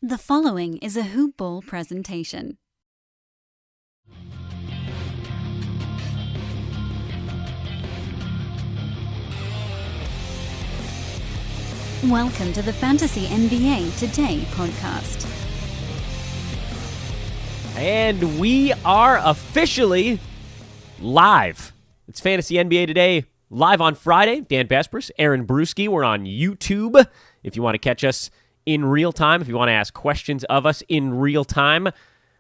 The following is a Hoop Ball presentation. Welcome to the Fantasy NBA Today podcast. And we are officially live. It's Fantasy NBA Today, live on Friday. Dan Besbris, Bruski. We're on YouTube if you want to catch us in real time, if you want to ask questions of us in real time.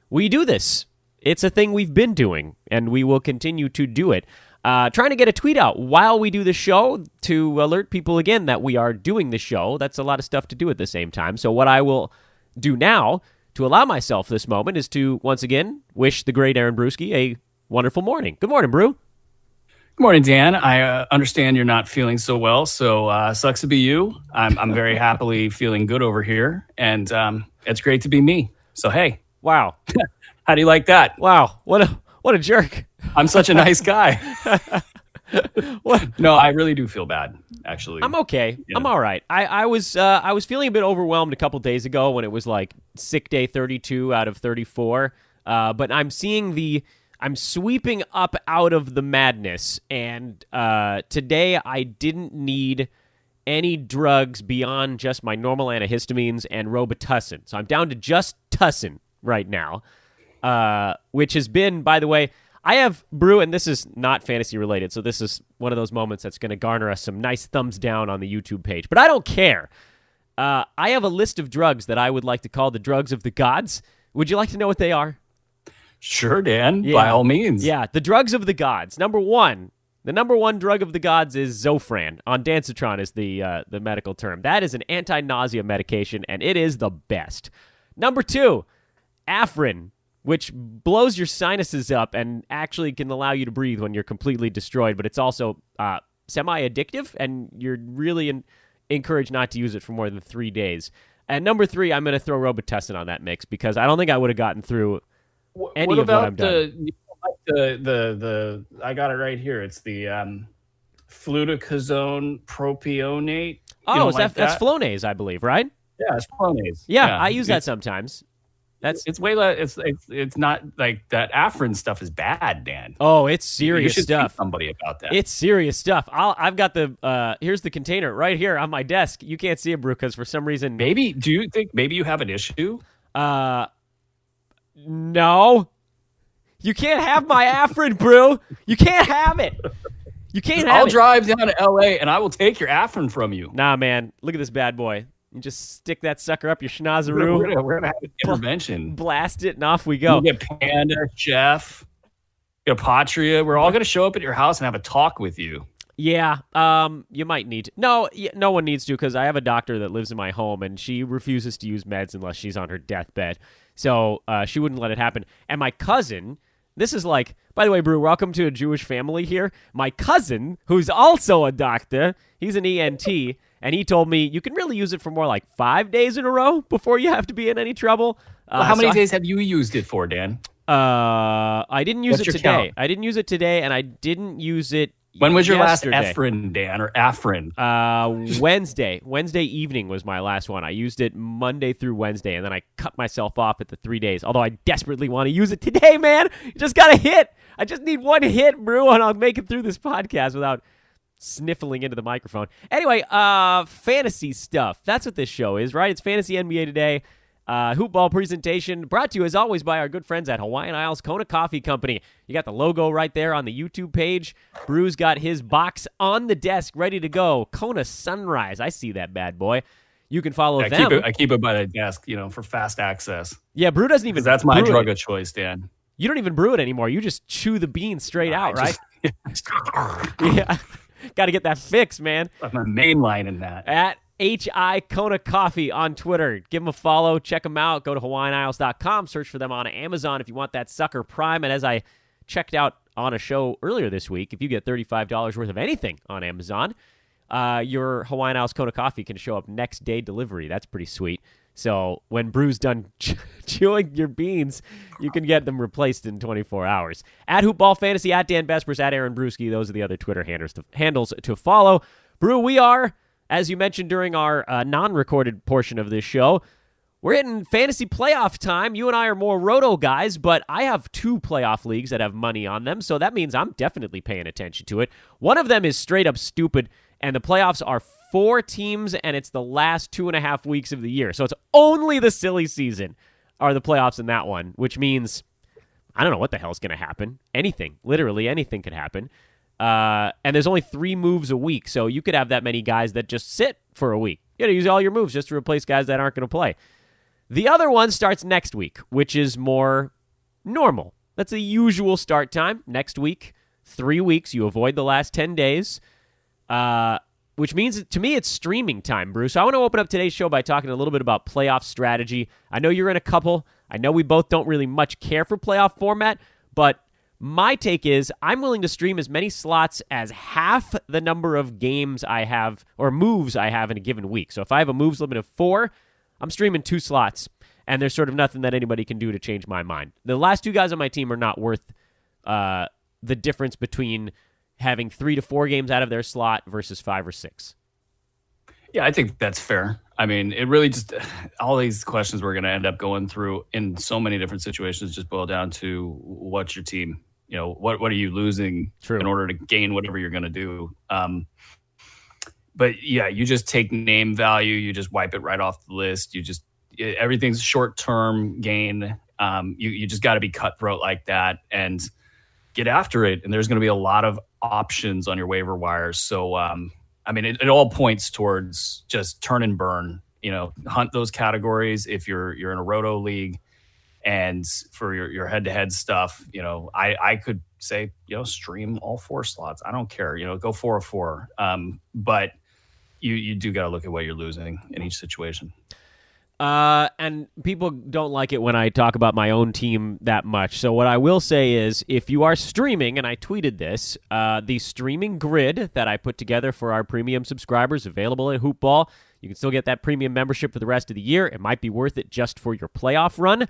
We do this. It's a thing we've been doing, and we will continue to do it. Trying to get a tweet out while we do the show to alert people again that we are doing the show. That's a lot of stuff to do at the same time. So what I will do now to allow myself this moment is to, once again, wish the great Bruski a wonderful morning. Good morning, Brew. Good morning, Dan. I understand you're not feeling so well, so sucks to be you. I'm very happily feeling good over here, and it's great to be me. So, hey. Wow. How do you like that? Wow. What a jerk. I'm such a nice guy. No, I really do feel bad, actually. I'm okay. Yeah. I'm all right. I was feeling a bit overwhelmed a couple days ago when it was like sick day 32 out of 34, but I'm sweeping up out of the madness, and today I didn't need any drugs beyond just my normal antihistamines and Robitussin. So I'm down to just Tussin right now, which has been, by the way, I have, Brew, and this is not fantasy related, so this is one of those moments that's going to garner us some nice thumbs down on the YouTube page, but I don't care. I have a list of drugs that I would like to call the drugs of the gods. Would you like to know what they are? Sure, Dan. Yeah. By all means. Yeah, the drugs of the gods. The number one drug of the gods is Zofran. Ondansetron is the medical term. That is an anti-nausea medication, and it is the best. Number 2, Afrin, which blows your sinuses up and actually can allow you to breathe when you're completely destroyed, but it's also semi-addictive, and you're really encouraged not to use it for more than 3 days. And number 3, I'm going to throw Robitussin on that mix because I don't think I would have gotten through any of what I've done. The I got it right here. It's the fluticasone propionate. Oh, that's Flonase, I believe, right? Yeah, it's Flonase. Yeah, I use that sometimes. It's way less. It's not like that. Afrin stuff is bad, Dan. Oh, it's serious you should stuff. Tell somebody about that. It's serious stuff. I've got the here's the container right here on my desk. You can't see it, Brew, because for some reason. Do you think you have an issue? No. You can't have my Afrin, Brew. You can't have it. You can't have it. I'll drive down to L.A. and I will take your Afrin from you. Nah, man. Look at this bad boy. You just stick that sucker up your schnozeroo. We're gonna have an intervention. Blast it, and off we go. We'll get Panda, Chef, get Patria. We're all going to show up at your house and have a talk with you. Yeah, you might need to. No one needs to, because I have a doctor that lives in my home, and she refuses to use meds unless she's on her deathbed. So she wouldn't let it happen. And my cousin, this is like, by the way, Brew, welcome to a Jewish family here. My cousin, who's also a doctor, he's an ENT, and he told me you can really use it for more like 5 days in a row before you have to be in any trouble. How many days have you used it for, Dan? I didn't use it today. Count? I didn't use it today, and I didn't use it When was your yesterday. last Efrin, Dan, or Afrin? Wednesday. Wednesday evening was my last one. I used it Monday through Wednesday, and then I cut myself off at the 3 days. Although I desperately want to use it today, man. You just got to hit. I just need one hit, Brew, and I'll make it through this podcast without sniffling into the microphone. Anyway, fantasy stuff. That's what this show is, right? It's Fantasy NBA Today. Hoop Ball presentation brought to you, as always, by our good friends at Hawaiian Isles Kona Coffee Company. You got the logo right there on the YouTube page. Brew's got his box on the desk ready to go. Kona Sunrise. I see that bad boy. You can follow them. I keep it by the desk, for fast access. Yeah, Brew doesn't even. That's my drug of choice, Dan. You don't even brew it anymore. You just chew the beans straight out, right? Yeah. Got to get that fix, man. That's my main line in that. At HI Kona Coffee on Twitter. Give them a follow. Check them out. Go to HawaiianIsles.com. Search for them on Amazon if you want that sucker prime. And as I checked out on a show earlier this week, if you get $35 worth of anything on Amazon, your Hawaiian Isles Kona Coffee can show up next day delivery. That's pretty sweet. So when Brew's done chewing your beans, you can get them replaced in 24 hours. At Hoopball Fantasy, at Dan Besbris, at Bruski. Those are the other Twitter handles to follow. Brew, we are, as you mentioned during our non-recorded portion of this show, We're hitting fantasy playoff time. You and I are more roto guys, but I have 2 playoff leagues that have money on them, so that means I'm definitely paying attention to it. One of them is straight up stupid, and the playoffs are 4 teams, and it's the last 2.5 weeks of the year. So it's only the silly season are the playoffs in that one, which means I don't know what the hell's going to happen. Anything. Literally anything could happen. And there's only 3 moves a week, so you could have that many guys that just sit for a week. You got to use all your moves just to replace guys that aren't going to play. The other one starts next week, which is more normal. That's the usual start time. Next week, 3 weeks. You avoid the last 10 days, which means, to me, it's streaming time, Bruce. I want to open up today's show by talking a little bit about playoff strategy. I know you're in a couple. I know we both don't really much care for playoff format, but my take is I'm willing to stream as many slots as half the number of games I have or moves I have in a given week. So if I have a moves limit of 4, I'm streaming 2 slots, and there's sort of nothing that anybody can do to change my mind. The last 2 guys on my team are not worth the difference between having 3 to 4 games out of their slot versus 5 or 6. Yeah, I think that's fair. I mean, it really just, all these questions we're going to end up going through in so many different situations just boil down to what's your team? You know, what are you losing in order to gain whatever you're going to do? But yeah, you just take name value, you just wipe it right off the list. Everything's short-term gain. You just got to be cutthroat like that and get after it. And there's going to be a lot of options on your waiver wires. So, I mean, it all points towards just turn and burn, hunt those categories. If you're in a roto league and for your head-to-head stuff, I could say, stream all 4 slots. I don't care, go 4 of 4. But you do got to look at what you're losing in each situation. And people don't like it when I talk about my own team that much. So what I will say is, if you are streaming, and I tweeted this, the streaming grid that I put together for our premium subscribers available at Hoopball, you can still get that premium membership for the rest of the year. It might be worth it just for your playoff run.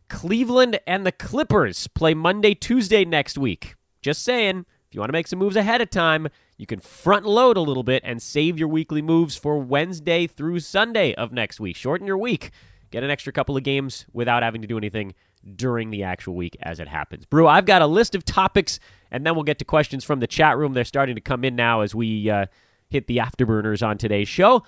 Cleveland and the Clippers play Monday, Tuesday next week. Just saying, if you want to make some moves ahead of time, you can front load a little bit and save your weekly moves for Wednesday through Sunday of next week. Shorten your week. Get an extra couple of games without having to do anything during the actual week as it happens. Brew, I've got a list of topics, and then we'll get to questions from the chat room. They're starting to come in now as we hit the afterburners on today's show.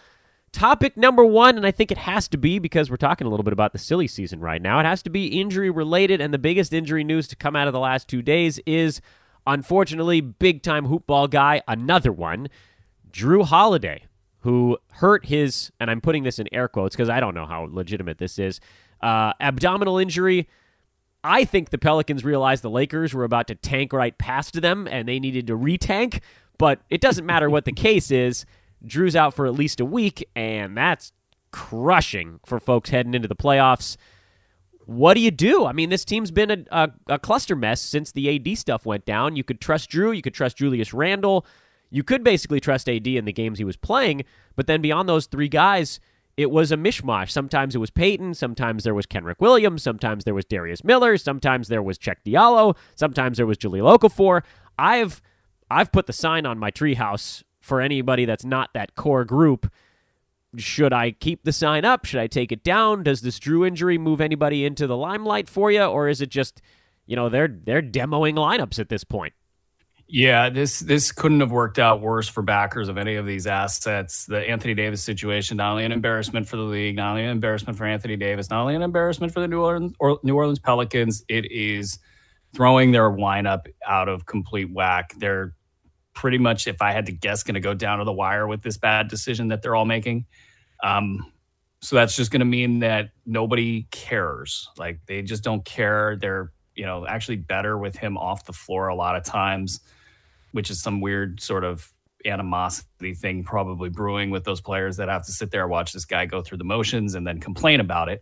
Topic number 1, and I think it has to be, because we're talking a little bit about the silly season right now, it has to be injury-related, and the biggest injury news to come out of the last 2 days is, unfortunately, big-time hoopball guy, another one, Jrue Holiday, who hurt his, and I'm putting this in air quotes because I don't know how legitimate this is, abdominal injury. I think the Pelicans realized the Lakers were about to tank right past them, and they needed to retank, but it doesn't matter what the case is. Jrue's out for at least a week, and that's crushing for folks heading into the playoffs. What do you do? I mean, this team's been a cluster mess since the AD stuff went down. You could trust Jrue. You could trust Julius Randle. You could basically trust AD in the games he was playing, but then beyond those 3 guys, it was a mishmash. Sometimes it was Peyton. Sometimes there was Kenrick Williams. Sometimes there was Darius Miller. Sometimes there was Cheick Diallo. Sometimes there was Jahlil Okafor. I've put the sign on my treehouse for anybody that's not that core group. Should I keep the sign up? Should I take it down? Does this Jrue injury move anybody into the limelight for you? Or is it just, they're demoing lineups at this point? Yeah, this couldn't have worked out worse for backers of any of these assets. The Anthony Davis situation, not only an embarrassment for the league, not only an embarrassment for Anthony Davis, not only an embarrassment for the New Orleans Pelicans, it is throwing their lineup out of complete whack. They're pretty much, if I had to guess, going to go down to the wire with this bad decision that they're all making. So that's just going to mean that nobody cares. Like, they just don't care. They're, actually better with him off the floor a lot of times, which is some weird sort of animosity thing probably brewing with those players that have to sit there and watch this guy go through the motions and then complain about it.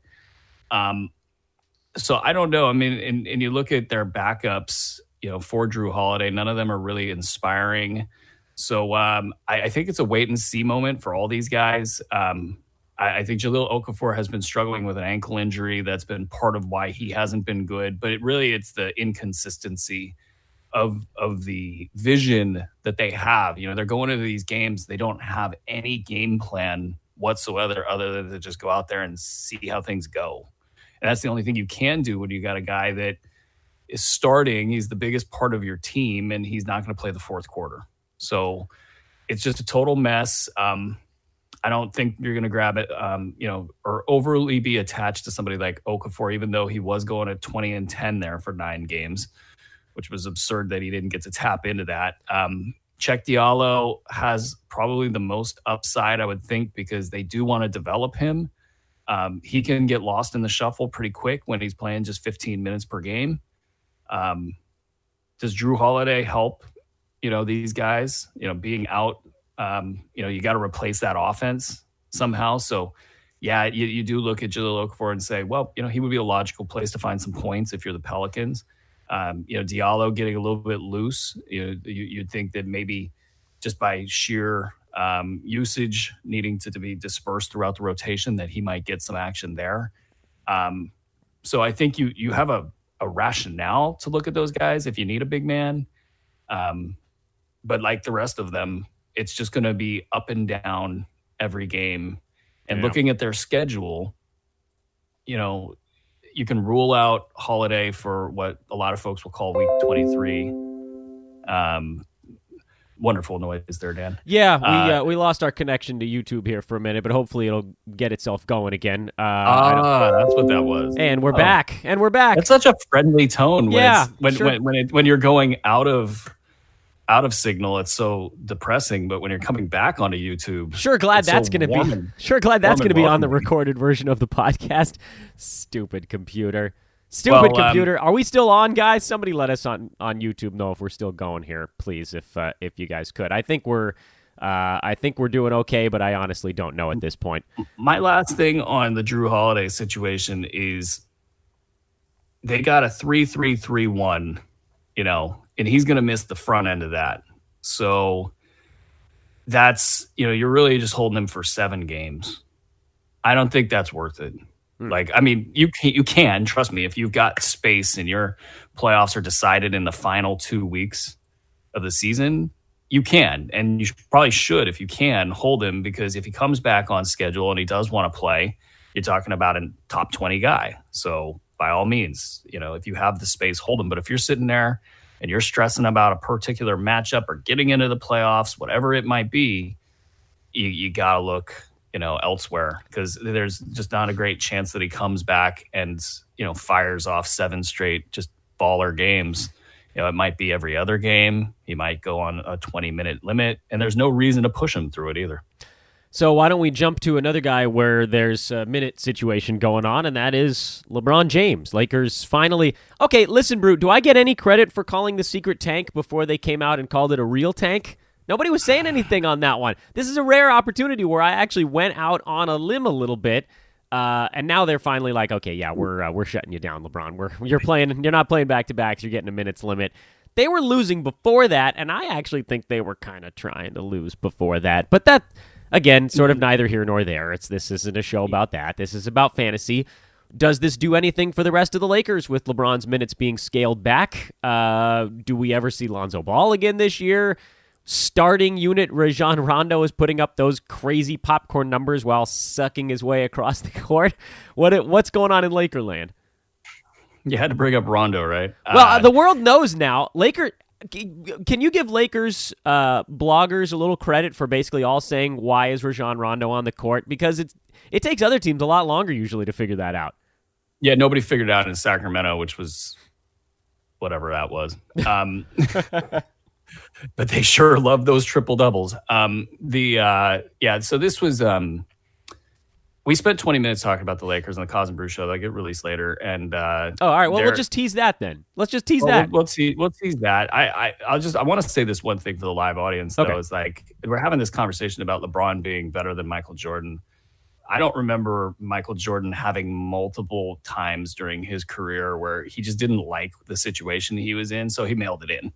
So I don't know. I mean, and you look at their backups, for Jrue Holiday, none of them are really inspiring. So I think it's a wait and see moment for all these guys. I think Jahlil Okafor has been struggling with an ankle injury. That's been part of why he hasn't been good. But it's the inconsistency of the vision that they have. They're going into these games. They don't have any game plan whatsoever other than to just go out there and see how things go. And that's the only thing you can do when you got a guy that is starting. He's the biggest part of your team, and he's not going to play the fourth quarter. So it's just a total mess. I don't think you're going to grab it, or overly be attached to somebody like Okafor, even though he was going at 20-10 there for 9 games, which was absurd that he didn't get to tap into that. Check Diallo has probably the most upside, I would think, because they do want to develop him. He can get lost in the shuffle pretty quick when he's playing just 15 minutes per game. Does Jrue Holiday help, these guys, being out? You got to replace that offense somehow. So, yeah, you do look at Jahlil Okafor and say, well, he would be a logical place to find some points if you're the Pelicans. Diallo getting a little bit loose. You'd think that maybe just by sheer usage needing to be dispersed throughout the rotation that he might get some action there. So I think you have a rationale to look at those guys if you need a big man. But like the rest of them, it's just going to be up and down every game. And looking at their schedule, you can rule out Holiday for what a lot of folks will call week 23. Wonderful noise there, Dan. Yeah, we lost our connection to YouTube here for a minute, but hopefully it'll get itself going again. That's what that was. And we're back. That's such a friendly tone. Sure. When you're going out of signal, it's so depressing. But when you're coming back onto YouTube, glad that's going to be on the recorded version of the podcast. Stupid computer. Are we still on, guys? Somebody let us on YouTube know if we're still going here, please. If you guys could, I think we're doing okay, but I honestly don't know at this point. My last thing on the Jrue Holiday situation is they got a 3-3-3-1, and he's going to miss the front end of that. So that's, you're really just holding him for 7 games. I don't think that's worth it. You can, trust me, if you've got space and your playoffs are decided in the final 2 weeks of the season, you can. And you probably should, if you can, hold him, because if he comes back on schedule and he does want to play, you're talking about a top 20 guy. So by all means, if you have the space, hold him. But if you're sitting there and you're stressing about a particular matchup or getting into the playoffs, whatever it might be, you got to look, elsewhere, because there's just not a great chance that he comes back and, fires off 7 straight just baller games. It might be every other game. He might go on a 20-minute limit, and there's no reason to push him through it either. So why don't we jump to another guy where there's a minute situation going on, and that is LeBron James. Lakers finally... Okay, listen, Brute, do I get any credit for calling the secret tank before they came out and called it a real tank? Nobody was saying anything on that one. This is a rare opportunity where I actually went out on a limb a little bit, and now they're finally like, okay, yeah, we're shutting you down, LeBron. You're not playing back-to-backs. You're getting a minutes limit. They were losing before that, and I actually think they were kind of trying to lose before that. But that... Again, sort of neither here nor there. This isn't a show about that. This is about fantasy. Does this do anything for the rest of the Lakers with LeBron's minutes being scaled back? Do we ever see Lonzo Ball again this year? Starting unit Rajon Rondo is putting up those crazy popcorn numbers while sucking his way across the court. What's going on in Lakerland? You had to bring up Rondo, right? Well, the world knows now. Can you give Lakers bloggers a little credit for basically all saying, why is Rajon Rondo on the court? Because it takes other teams a lot longer usually to figure that out. Yeah, nobody figured it out in Sacramento, which was whatever that was. But they sure love those triple doubles. So this was... we spent 20 minutes talking about the Lakers on the Cause and Brew show. They'll get released later. And all right. Well, we'll just tease that then. Let's just tease that. We'll tease that. I want to say this one thing for the live audience, though. Okay. Is like, we're having this conversation about LeBron being better than Michael Jordan. I don't remember Michael Jordan having multiple times during his career where he just didn't like the situation he was in, so he mailed it in.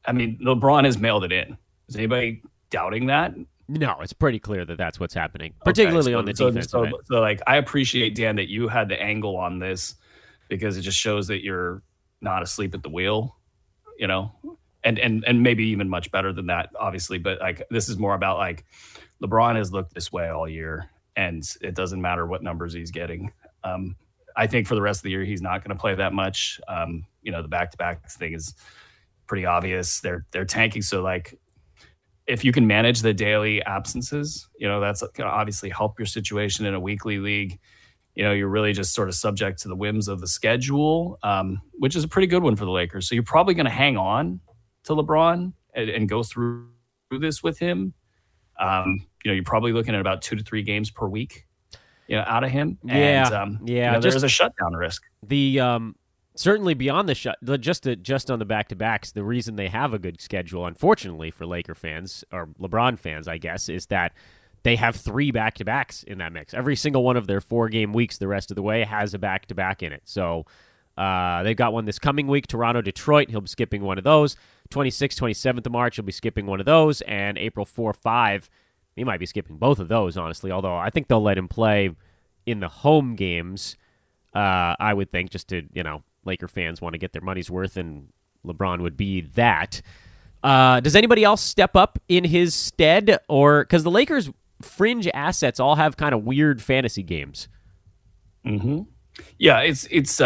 LeBron has mailed it in. Is anybody doubting that? No, it's pretty clear that that's what's happening, particularly on the defense. So, I appreciate, Dan, that you had the angle on this, because it just shows that you're not asleep at the wheel. and maybe even much better than that, obviously. But like, this is more about like LeBron has looked this way all year, and it doesn't matter what numbers he's getting. I think for the rest of the year, he's not going to play that much. The back-to-back thing is pretty obvious. They're tanking. So like, if you can manage the daily absences, that's going to obviously help your situation in a weekly league. You're really just sort of subject to the whims of the schedule, which is a pretty good one for the Lakers. So you're probably going to hang on to LeBron and go through this with him. You're probably looking at about 2 to 3 games per week, out of him. Yeah, and, there's a shutdown risk. The certainly beyond the just on the back-to-backs, the reason they have a good schedule, unfortunately for Laker fans or LeBron fans, I guess, is that they have 3 back-to-backs in that mix. Every single one of their 4-game weeks the rest of the way has a back-to-back in it. So they've got one this coming week, Toronto, Detroit. He'll be skipping one of those. 26th, 27th of March, he'll be skipping one of those. And April 4, 5, he might be skipping both of those, honestly, although I think they'll let him play in the home games, I would think, just to, Laker fans want to get their money's worth, and LeBron would be that. Does anybody else step up in his stead? Or because the Lakers' fringe assets all have kind of weird fantasy games. Mm-hmm. Yeah, it's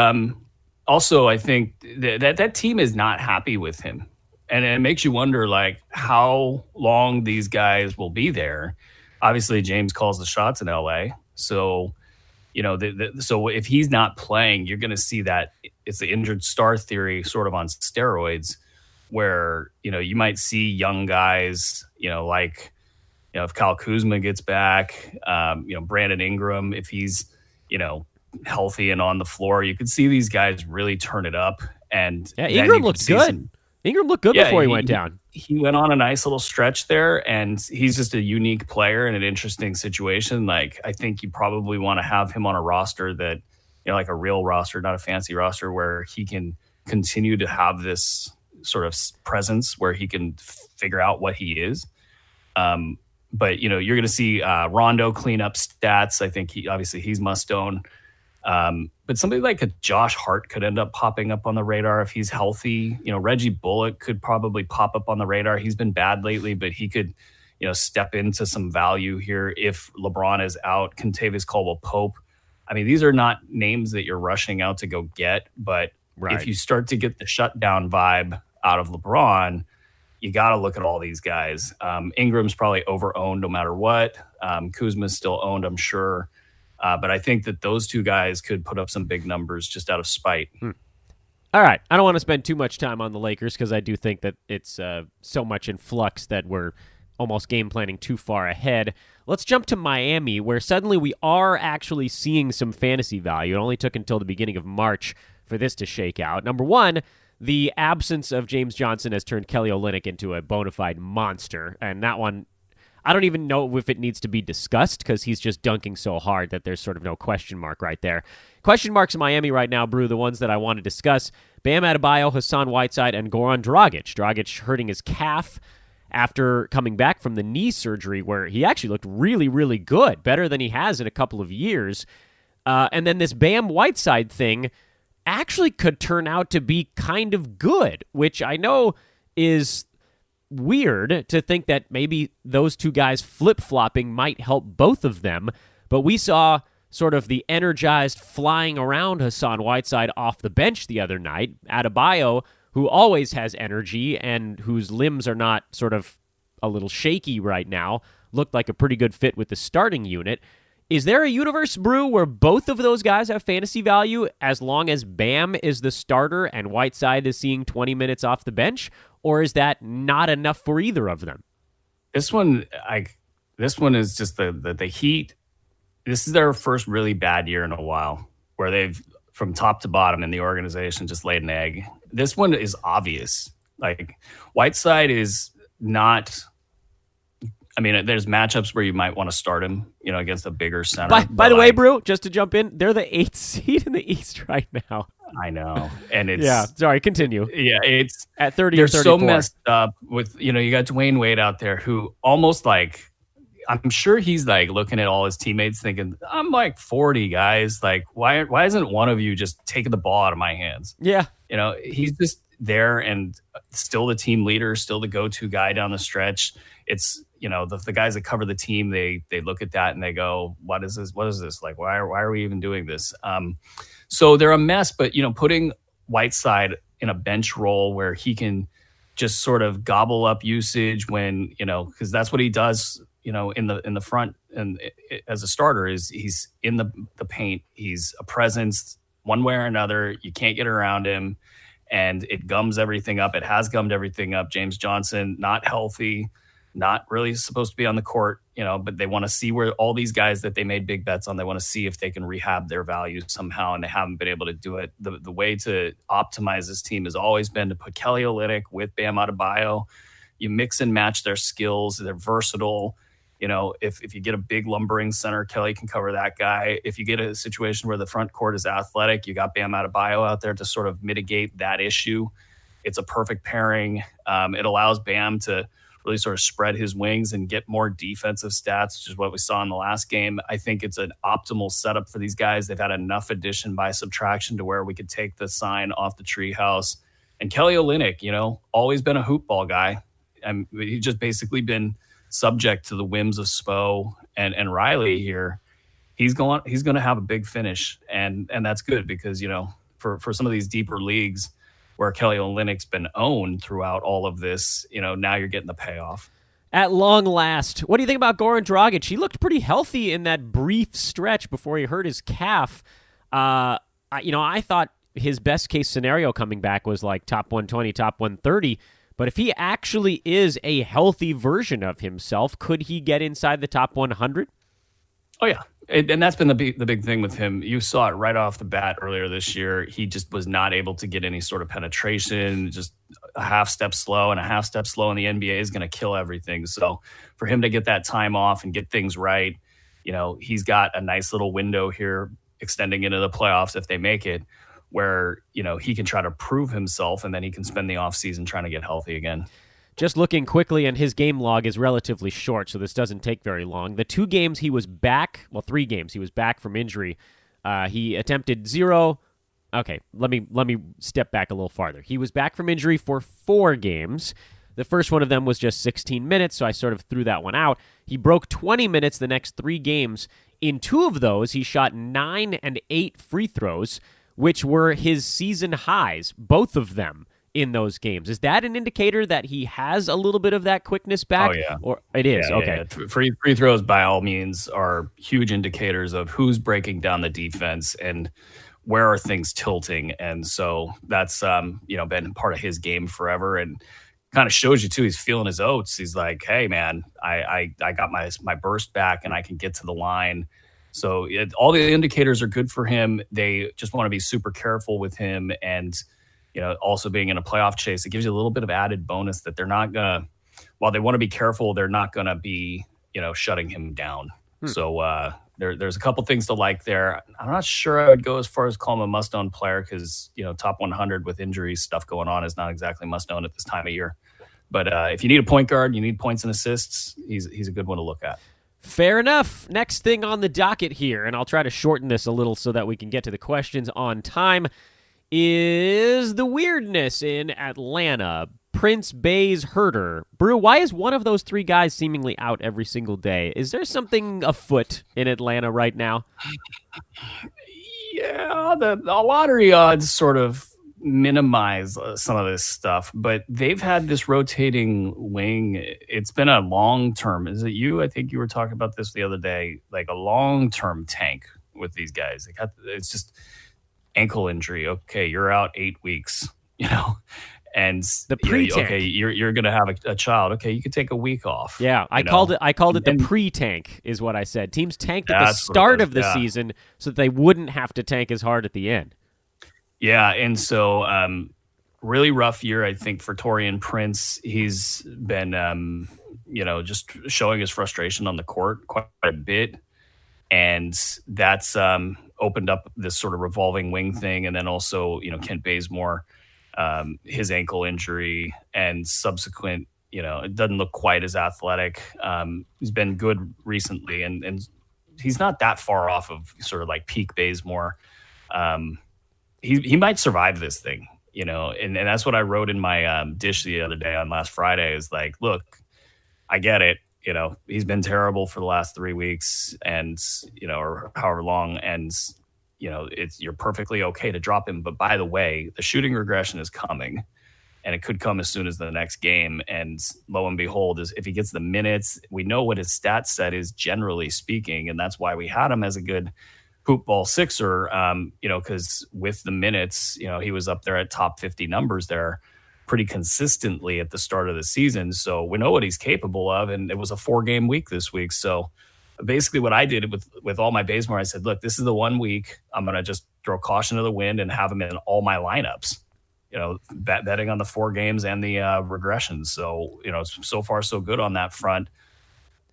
also, I think that team is not happy with him. And it makes you wonder, like, how long these guys will be there. Obviously, James calls the shots in L.A., so so if he's not playing, you're going to see that it's the injured star theory sort of on steroids, where you might see young guys, if Kyle Kuzma gets back, Brandon Ingram, if he's healthy and on the floor, you could see these guys really turn it up. And Ingram looked good. Ingram looked good before he went down. He went on a nice little stretch there, and he's just a unique player in an interesting situation. Like, I think you probably want to have him on a roster that, like a real roster, not a fancy roster, where he can continue to have this sort of presence where he can figure out what he is. But, you're going to see Rondo clean up stats. I think he's must own. But somebody like a Josh Hart could end up popping up on the radar if he's healthy. Reggie Bullock could probably pop up on the radar. He's been bad lately, but he could, step into some value here if LeBron is out. Kentavious Caldwell-Pope. I mean, these are not names that you're rushing out to go get, but if you start to get the shutdown vibe out of LeBron, you got to look at all these guys. Ingram's probably over-owned no matter what. Kuzma's still owned, I'm sure. But I think that those 2 guys could put up some big numbers just out of spite. All right. I don't want to spend too much time on the Lakers because I do think that it's so much in flux that we're almost game planning too far ahead. Let's jump to Miami, where suddenly we are actually seeing some fantasy value. It only took until the beginning of March for this to shake out. Number one, the absence of James Johnson has turned Kelly Olynyk into a bona fide monster, and that one, I don't even know if it needs to be discussed because he's just dunking so hard that there's sort of no question mark right there. Question marks in Miami right now, Brew, the ones that I want to discuss: Bam Adebayo, Hassan Whiteside, and Goran Dragic. Dragic hurting his calf after coming back from the knee surgery where he actually looked really, really good, better than he has in a couple of years. And then this Bam Whiteside thing actually could turn out to be kind of good, which I know is weird to think that maybe those 2 guys flip-flopping might help both of them, but we saw sort of the energized flying around Hassan Whiteside off the bench the other night. Adebayo, who always has energy and whose limbs are not sort of a little shaky right now, looked like a pretty good fit with the starting unit. Is there a universe, Brew, where both of those guys have fantasy value as long as Bam is the starter and Whiteside is seeing 20 minutes off the bench? Or is that not enough for either of them? This one is just the Heat. This is their first really bad year in a while where they've, from top to bottom in the organization, just laid an egg. This one is obvious. Like, Whiteside is not... I mean, there's matchups where you might want to start him, against a bigger center. By the way, Brew, just to jump in, they're the 8th seed in the East right now. I know. And it's... Yeah, sorry, continue. Yeah, it's... At 30 they're or 34. so messed up with, you got Dwayne Wade out there who almost like... I'm sure he's like looking at all his teammates thinking, I'm like 40, guys. Like, why isn't one of you just taking the ball out of my hands? Yeah. He's just... there and still the team leader, still the go-to guy down the stretch. It's, the guys that cover the team, they look at that and they go, what is this? Like, why are we even doing this? So they're a mess, but, putting Whiteside in a bench role where he can just sort of gobble up usage when, because that's what he does, in the front and as a starter is he's in the paint. He's a presence one way or another. You can't get around him and it gums everything up. It has gummed everything up. James Johnson, not healthy, not really supposed to be on the court, but they want to see where all these guys that they made big bets on, they want to see if they can rehab their value somehow, and they haven't been able to do it. The way to optimize this team has always been to put Kelly Olynyk with Bam Adebayo. You mix and match their skills. They're versatile. If you get a big lumbering center, Kelly can cover that guy. If you get a situation where the front court is athletic, you got Bam Adebayo out there to sort of mitigate that issue. It's a perfect pairing. It allows Bam to really sort of spread his wings and get more defensive stats, which is what we saw in the last game. I think it's an optimal setup for these guys. They've had enough addition by subtraction to where we could take the sign off the treehouse. And Kelly Olynyk, always been a hoop ball guy. He's just basically been subject to the whims of Spo and Riley here. He's going to have a big finish, and that's good because for some of these deeper leagues where Kelly Olynyk's been owned throughout all of this, now you're getting the payoff. At long last, what do you think about Goran Dragic? He looked pretty healthy in that brief stretch before he hurt his calf. I thought his best case scenario coming back was like top 120, top 130. But if he actually is a healthy version of himself, could he get inside the top 100? Oh, yeah. And that's been the big thing with him. You saw it right off the bat earlier this year. He just was not able to get any sort of penetration, just a half step slow, and a half step slow in the NBA is going to kill everything. So for him to get that time off and get things right, he's got a nice little window here extending into the playoffs if they make it, where, he can try to prove himself and then he can spend the offseason trying to get healthy again. Just looking quickly, and his game log is relatively short, so this doesn't take very long. The 2 games he was back, 3 games he was back from injury. He attempted 0. Okay, let me step back a little farther. He was back from injury for 4 games. The first one of them was just 16 minutes, so I sort of threw that one out. He broke 20 minutes the next 3 games. In 2 of those, he shot 9 and 8 free throws, which were his season highs, both of them in those games. Is that an indicator that he has a little bit of that quickness back? Oh, yeah. Or it is, yeah, okay. Yeah. Free throws, by all means, are huge indicators of who's breaking down the defense and where are things tilting. And so that's, been part of his game forever, and kind of shows you, too, he's feeling his oats. He's like, hey, man, I got my burst back and I can get to the line. So all the indicators are good for him. They just want to be super careful with him. And, also being in a playoff chase, it gives you a little bit of added bonus that they're not going to, while they want to be careful, they're not going to be, shutting him down. So there's a couple things to like there. I'm not sure I would go as far as call him a must-own player because, top 100 with injuries, stuff going on is not exactly must-own at this time of year. But if you need a point guard, you need points and assists, he's a good one to look at. Fair enough. Next thing on the docket here, and I'll try to shorten this a little so that we can get to the questions on time, is the weirdness in Atlanta. Prince, Bays, Herter. Brew, why is one of those 3 guys seemingly out every single day? Is there something afoot in Atlanta right now? Yeah, the lottery odds sort of minimize some of this stuff, but they've had this rotating wing. It's been a long-term. Is it you? I think you were talking about this the other day, like a long-term tank with these guys. It's just ankle injury. Okay, you're out 8 weeks, and the pre-tank. Okay, you're going to have a child. Okay, you could take a week off. Yeah, I called it the pre-tank is what I said. Teams tanked at the start of the season so that they wouldn't have to tank as hard at the end. Yeah, and so really rough year, I think, for Taurean Prince. He's been, just showing his frustration on the court quite a bit. And that's opened up this sort of revolving wing thing. And then also, Kent Bazemore, his ankle injury and subsequent, it doesn't look quite as athletic. He's been good recently, and he's not that far off of sort of like peak Bazemore. He might survive this thing. and that's what I wrote in my dish the other day on last Friday is like, look, I get it. He's been terrible for the last 3 weeks and, or however long. And, you're perfectly okay to drop him. But by the way, the shooting regression is coming and it could come as soon as the next game. And lo and behold, if he gets the minutes, we know what his stat set is generally speaking. And that's why we had him as a good hoop ball sixer, because with the minutes, he was up there at top 50 numbers there pretty consistently at the start of the season. So we know what he's capable of. And it was a 4-game week this week. So basically what I did with all my Bazemore, I said, look, this is the 1 week. I'm going to just throw caution to the wind and have him in all my lineups, betting on the 4 games and the regressions. So, so far so good on that front.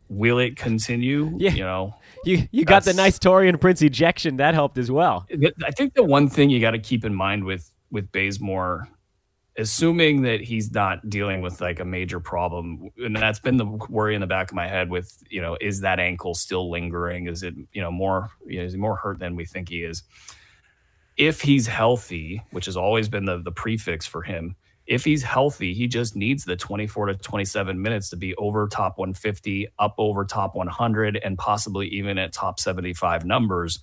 Will it continue? Yeah. You got the nice Torian Prince ejection. That helped as well. I think the one thing you got to keep in mind with Bazemore, assuming that he's not dealing with like a major problem, and that's been the worry in the back of my head with, is that ankle still lingering? Is it, more, is he more hurt than we think he is? If he's healthy, which has always been the prefix for him, if he's healthy, he just needs the 24 to 27 minutes to be over top 150, up over top 100, and possibly even at top 75 numbers.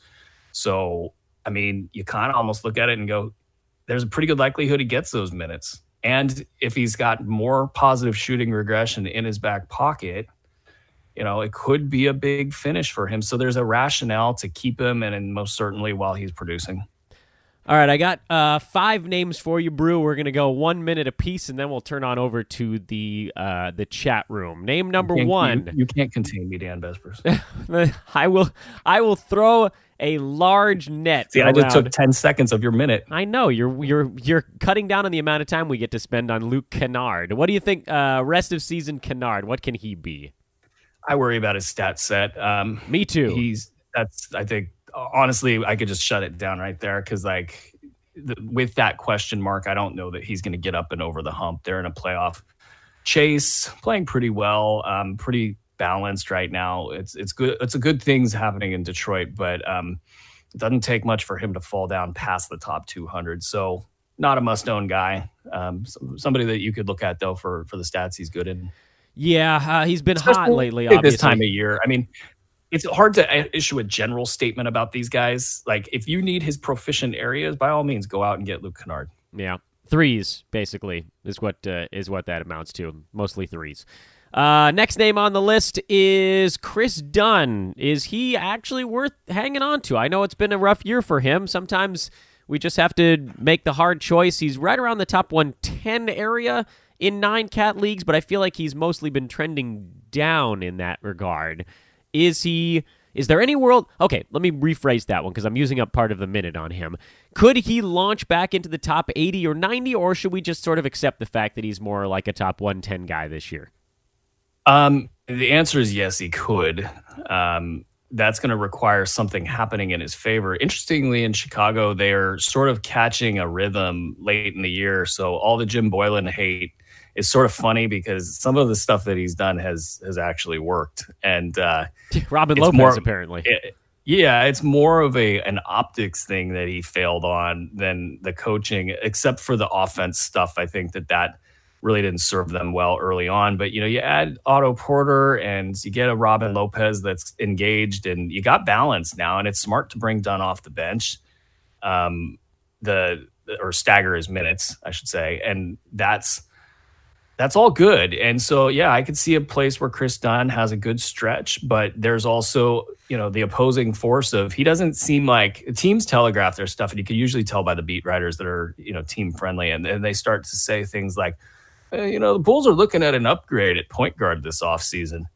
So, I mean, you kind of almost look at it and go, there's a pretty good likelihood he gets those minutes. And if he's got more positive shooting regression in his back pocket, it could be a big finish for him. So there's a rationale to keep him, and most certainly while he's producing. All right, I got 5 names for you, Brew. We're going to go 1 minute apiece, and then we'll turn on over to the chat room. Name number 1. You can't contain me, Dan Besbris. I will throw a large net. See, I just took 10 seconds of your minute. I know you're cutting down on the amount of time we get to spend on Luke Kennard. What do you think? Rest of season Kennard. What can he be? I worry about his stat set. Me too. I think. Honestly, I could just shut it down right there because, with that question mark, I don't know that he's going to get up and over the hump. They're in a playoff chase, playing pretty well, pretty balanced right now. It's good. It's a good things happening in Detroit, but it doesn't take much for him to fall down past the top 200. So, not a must-own guy. Somebody that you could look at though for the stats he's good in. Yeah, he's been hot lately. Obviously, this time of year. I mean. It's hard to issue a general statement about these guys. Like, if you need his proficient areas, by all means, go out and get Luke Kennard. Yeah, threes basically is what that amounts to. Mostly threes. Next name on the list is Chris Dunn. Is he actually worth hanging on to? I know it's been a rough year for him. Sometimes we just have to make the hard choice. He's right around the top 110 area in 9 cat leagues, but I feel like he's mostly been trending down in that regard. Is there any world? Okay, let me rephrase that one because I'm using up part of the minute on him. Could he launch back into the top 80 or 90, or should we just sort of accept the fact that he's more like a top 110 guy this year? The answer is yes, he could. That's going to require something happening in his favor. Interestingly, in Chicago, they're sort of catching a rhythm late in the year. So all the Jim Boylan hate is sort of funny because some of the stuff that he's done has actually worked. And Robin Lopez, apparently. It's more of an optics thing that he failed on than the coaching, except for the offense stuff. I think that really didn't serve them well early on. But, you add Otto Porter and you get a Robin Lopez that's engaged, and you got balance now. And it's smart to bring Dunn off the bench, or stagger his minutes, I should say. And that's all good. And so, yeah, I could see a place where Chris Dunn has a good stretch, but there's also, the opposing force of he doesn't seem like teams telegraph their stuff. And you can usually tell by the beat writers that are, team friendly. And they start to say things like, the Bulls are looking at an upgrade at point guard this offseason.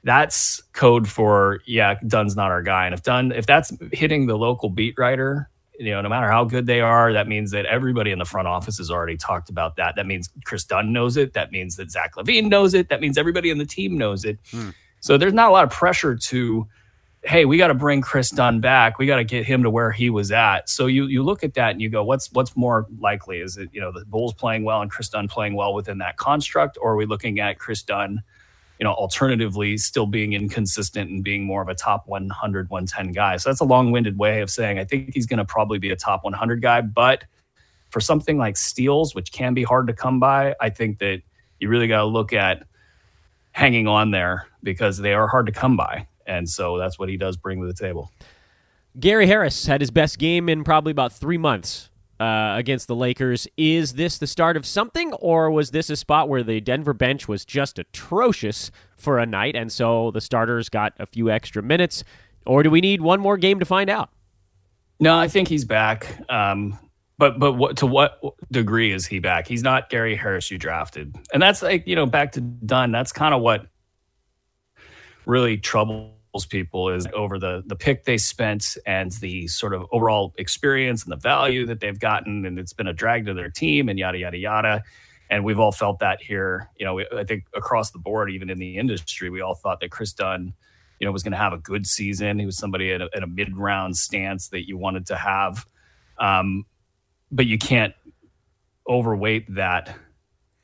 That's code for, Dunn's not our guy. And if that's hitting the local beat writer, no matter how good they are, that means that everybody in the front office has already talked about that. That means Chris Dunn knows it. That means that Zach LaVine knows it. That means everybody in the team knows it. So there's not a lot of pressure to, hey, we got to bring Chris Dunn back. We got to get him to where he was at. So you look at that and you go, what's more likely? Is it, the Bulls playing well and Chris Dunn playing well within that construct? Or are we looking at Chris Dunn, alternatively still being inconsistent and being more of a top 100, 110 guy? So that's a long-winded way of saying I think he's going to probably be a top 100 guy, but for something like steals, which can be hard to come by, I think that you really got to look at hanging on there because they are hard to come by. And so that's what he does bring to the table. Gary Harris had his best game in probably about 3 months against the Lakers. Is this the start of something, or was this a spot where the Denver bench was just atrocious for a night, and so the starters got a few extra minutes? Or do we need one more game to find out? No, I think he's back. But to what degree is he back? He's not Gary Harris you drafted. And that's like, back to Dunn, that's kind of what really troubles people is over the pick they spent and the sort of overall experience and the value that they've gotten, and it's been a drag to their team and yada, yada, yada. And we've all felt that here. I think across the board, even in the industry, we all thought that Chris Dunn, was going to have a good season. He was somebody at a mid-round stance that you wanted to have. But you can't overweight that.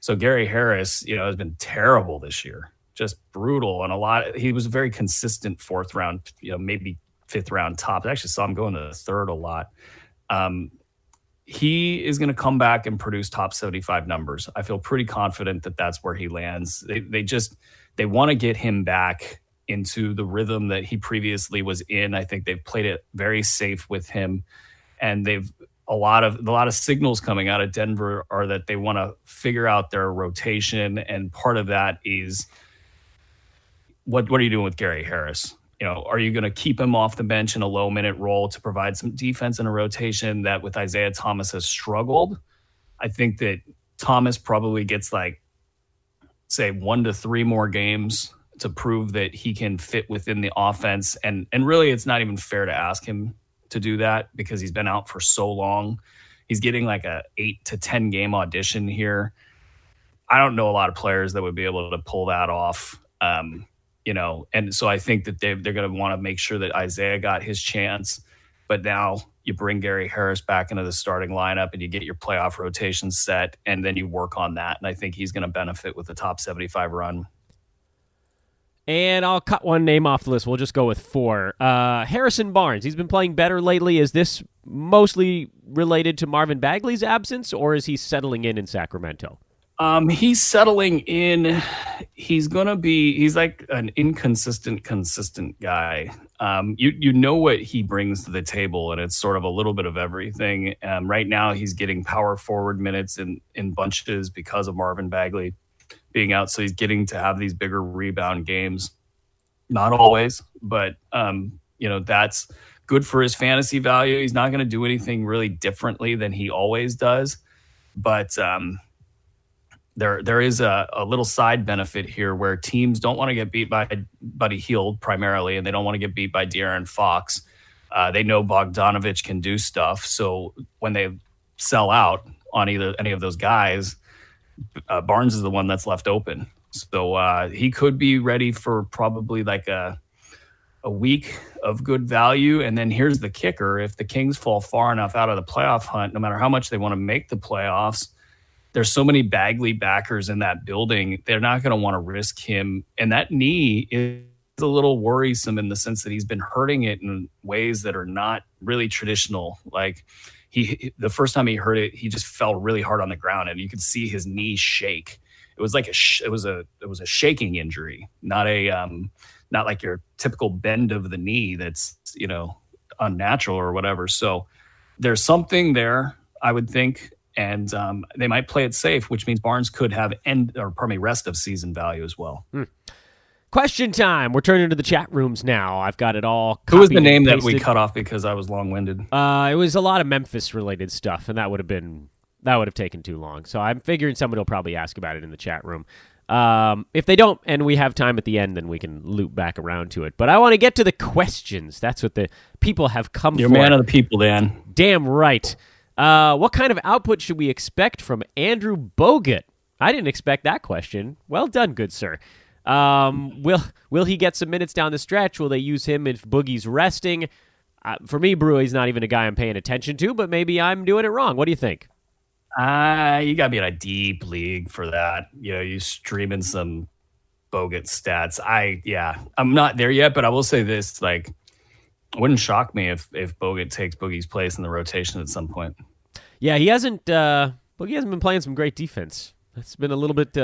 So Gary Harris, has been terrible this year. Just brutal. And he was a very consistent fourth round, maybe fifth round top. I actually saw him going to the third a lot. He is going to come back and produce top 75 numbers. I feel pretty confident that that's where he lands. They want to get him back into the rhythm that he previously was in. I think they've played it very safe with him, and a lot of signals coming out of Denver are that they want to figure out their rotation, and part of that is what are you doing with Gary Harris? Are you going to keep him off the bench in a low minute role to provide some defense in a rotation that with Isaiah Thomas has struggled? I think that Thomas probably gets say 1 to 3 more games to prove that he can fit within the offense. And really it's not even fair to ask him to do that because he's been out for so long. He's getting like a 8 to 10 game audition here. I don't know a lot of players that would be able to pull that off. And so I think that they're going to want to make sure that Isaiah got his chance, but now you bring Gary Harris back into the starting lineup and you get your playoff rotation set, and then you work on that. And I think he's going to benefit with the top 75 run. And I'll cut one name off the list. We'll just go with 4. Harrison Barnes. He's been playing better lately. Is this mostly related to Marvin Bagley's absence, or is he settling in Sacramento? He's settling in. He's like an inconsistent, consistent guy. You know what he brings to the table, and it's sort of a little bit of everything. Right now, he's getting power forward minutes in bunches because of Marvin Bagley being out. So he's getting to have these bigger rebound games. Not always, but that's good for his fantasy value. He's not going to do anything really differently than he always does, but there is a little side benefit here where teams don't want to get beat by Buddy Hield primarily, and they don't want to get beat by De'Aaron Fox. They know Bogdanovich can do stuff, so when they sell out on any of those guys, Barnes is the one that's left open. So he could be ready for probably like a week of good value. And then here's the kicker. If the Kings fall far enough out of the playoff hunt, no matter how much they want to make the playoffs, there's so many Bagley backers in that building. They're not going to want to risk him. And that knee is a little worrisome in the sense that he's been hurting it in ways that are not really traditional. Like the first time he hurt it, he just fell really hard on the ground, and you could see his knee shake. It was like it was a shaking injury, not like your typical bend of the knee that's unnatural or whatever. So there's something there, I would think, and they might play it safe, which means Barnes could have rest of season value as well. Question time. We're turning to the chat rooms now. I've got it all. Who was the name that we cut off because I was long-winded? It was a lot of Memphis-related stuff, and that would have taken too long. So I'm figuring someone will probably ask about it in the chat room. If they don't, and we have time at the end, then we can loop back around to it. But I want to get to the questions. That's what the people have come You're for. You're man of the people, Dan. Damn right. What kind of output should we expect from Andrew Bogut? I didn't expect that question. Well done, good sir. Will he get some minutes down the stretch? Will they use him if Boogie's resting? For me, Brewy's not even a guy I'm paying attention to, but maybe I'm doing it wrong. What do you think? You got to be in a deep league for that. You streaming some Bogut stats. I'm not there yet, but I will say this, it wouldn't shock me if Bogut takes Boogie's place in the rotation at some point. Yeah, he hasn't. Boogie hasn't been playing some great defense. That's been a little bit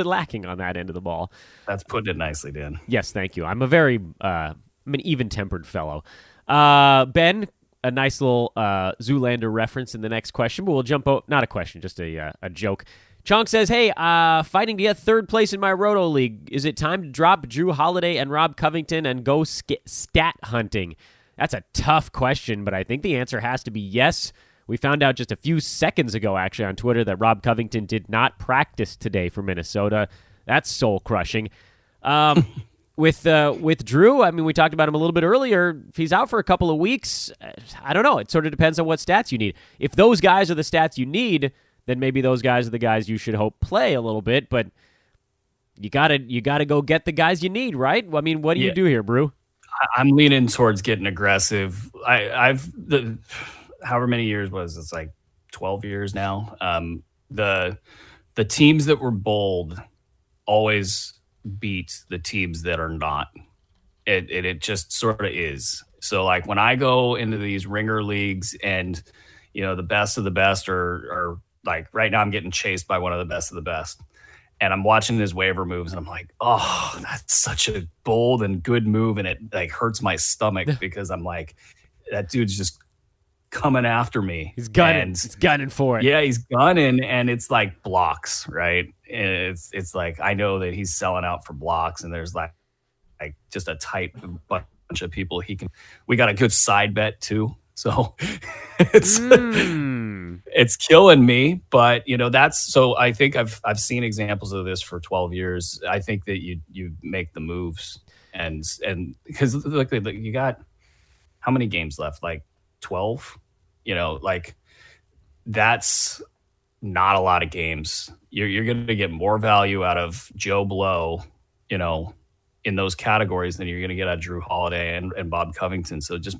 lacking on that end of the ball. That's putting it nicely, Dan. Yes, thank you. I'm an even-tempered fellow. Ben, a nice little Zoolander reference in the next question, but we'll jump out. Not a question, just a joke. Chonk says, hey, fighting to get third place in my Roto League. Is it time to drop Jrue Holiday and Rob Covington and go stat hunting? That's a tough question, but I think the answer has to be yes. We found out just a few seconds ago, actually, on Twitter that Rob Covington did not practice today for Minnesota. That's soul-crushing. With Jrue, I mean, we talked about him a little bit earlier. If he's out for a couple of weeks, I don't know. It sort of depends on what stats you need. If those guys are the stats you need, then maybe those guys are the guys you should hope play a little bit. But you gotta go get the guys you need, right? I mean, what do you do here, Brew? I'm leaning towards getting aggressive. However many years was it's like 12 years now. The teams that were bold always beat the teams that are not. It just sort of is. So like when I go into these ringer leagues and the best of the best are like right now I'm getting chased by one of the best of the best. And I'm watching his waiver moves and I'm like, oh, that's such a bold and good move. And it like hurts my stomach because I'm like, that dude's just coming after me. He's gunning. He's gunning for it. Yeah, he's gunning, and it's like blocks, right? And it's like I know that he's selling out for blocks, and there's like just a tight bunch of people he can. We got a good side bet too, so it's killing me. But that's so. I think I've seen examples of this for 12 years. I think that you make the moves, and because look, you got how many games left? Like 12, like that's not a lot of games. You're going to get more value out of Joe Blow, in those categories than you're going to get out of Jrue Holiday and Bob Covington. So just,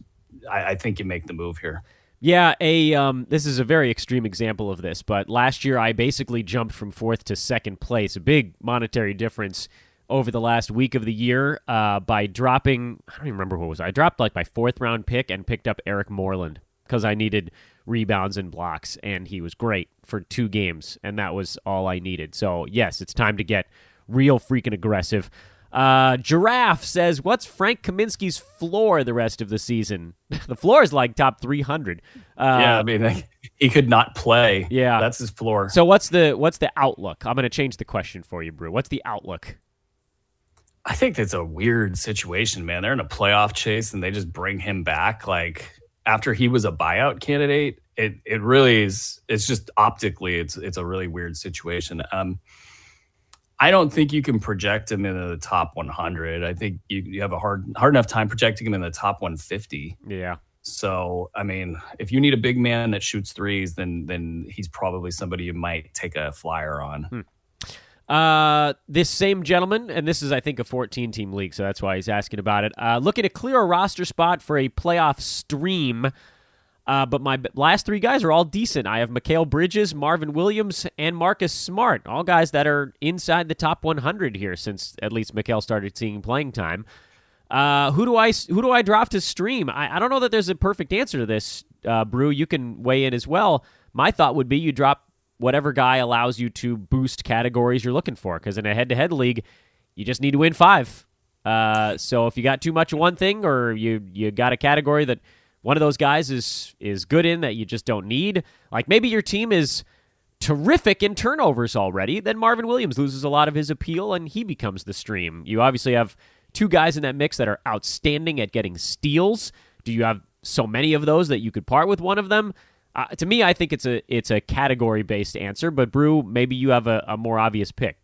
I think you make the move here. Yeah, this is a very extreme example of this, but last year I basically jumped from 4th to 2nd place, a big monetary difference over the last week of the year by dropping, I don't even remember what it was. I dropped like my 4th round pick and picked up Eric Moreland because I needed rebounds and blocks, and he was great for 2 games, and that was all I needed. So, yes, it's time to get real freaking aggressive. Giraffe says, what's Frank Kaminsky's floor the rest of the season? The floor is like top 300. Yeah, I mean, he could not play. Yeah. That's his floor. So what's the outlook? I'm going to change the question for you, Brew. What's the outlook? I think that's a weird situation, man. They're in a playoff chase and they just bring him back. Like after he was a buyout candidate, it really is. It's just optically, it's a really weird situation. I don't think you can project him into the top 100. I think you have a hard enough time projecting him in the top 150. Yeah. So, I mean, if you need a big man that shoots threes, then he's probably somebody you might take a flyer on. This same gentleman, and this is, I think, a 14-team league, so that's why he's asking about it. Looking to clear a roster spot for a playoff stream, but my last 3 guys are all decent. I have Mikal Bridges, Marvin Williams, and Marcus Smart, all guys that are inside the top 100 here since at least Mikal started seeing playing time. Who do I drop to stream? I don't know that there's a perfect answer to this, Brew. You can weigh in as well. My thought would be you drop whatever guy allows you to boost categories you're looking for, because in a head-to-head league, you just need to win 5. So if you got too much of one thing, or you got a category that one of those guys is good in that you just don't need, like maybe your team is terrific in turnovers already, then Marvin Williams loses a lot of his appeal and he becomes the stream. You obviously have 2 guys in that mix that are outstanding at getting steals. Do you have so many of those that you could part with one of them? To me, I think it's a category-based answer, but Brew, maybe you have a more obvious pick.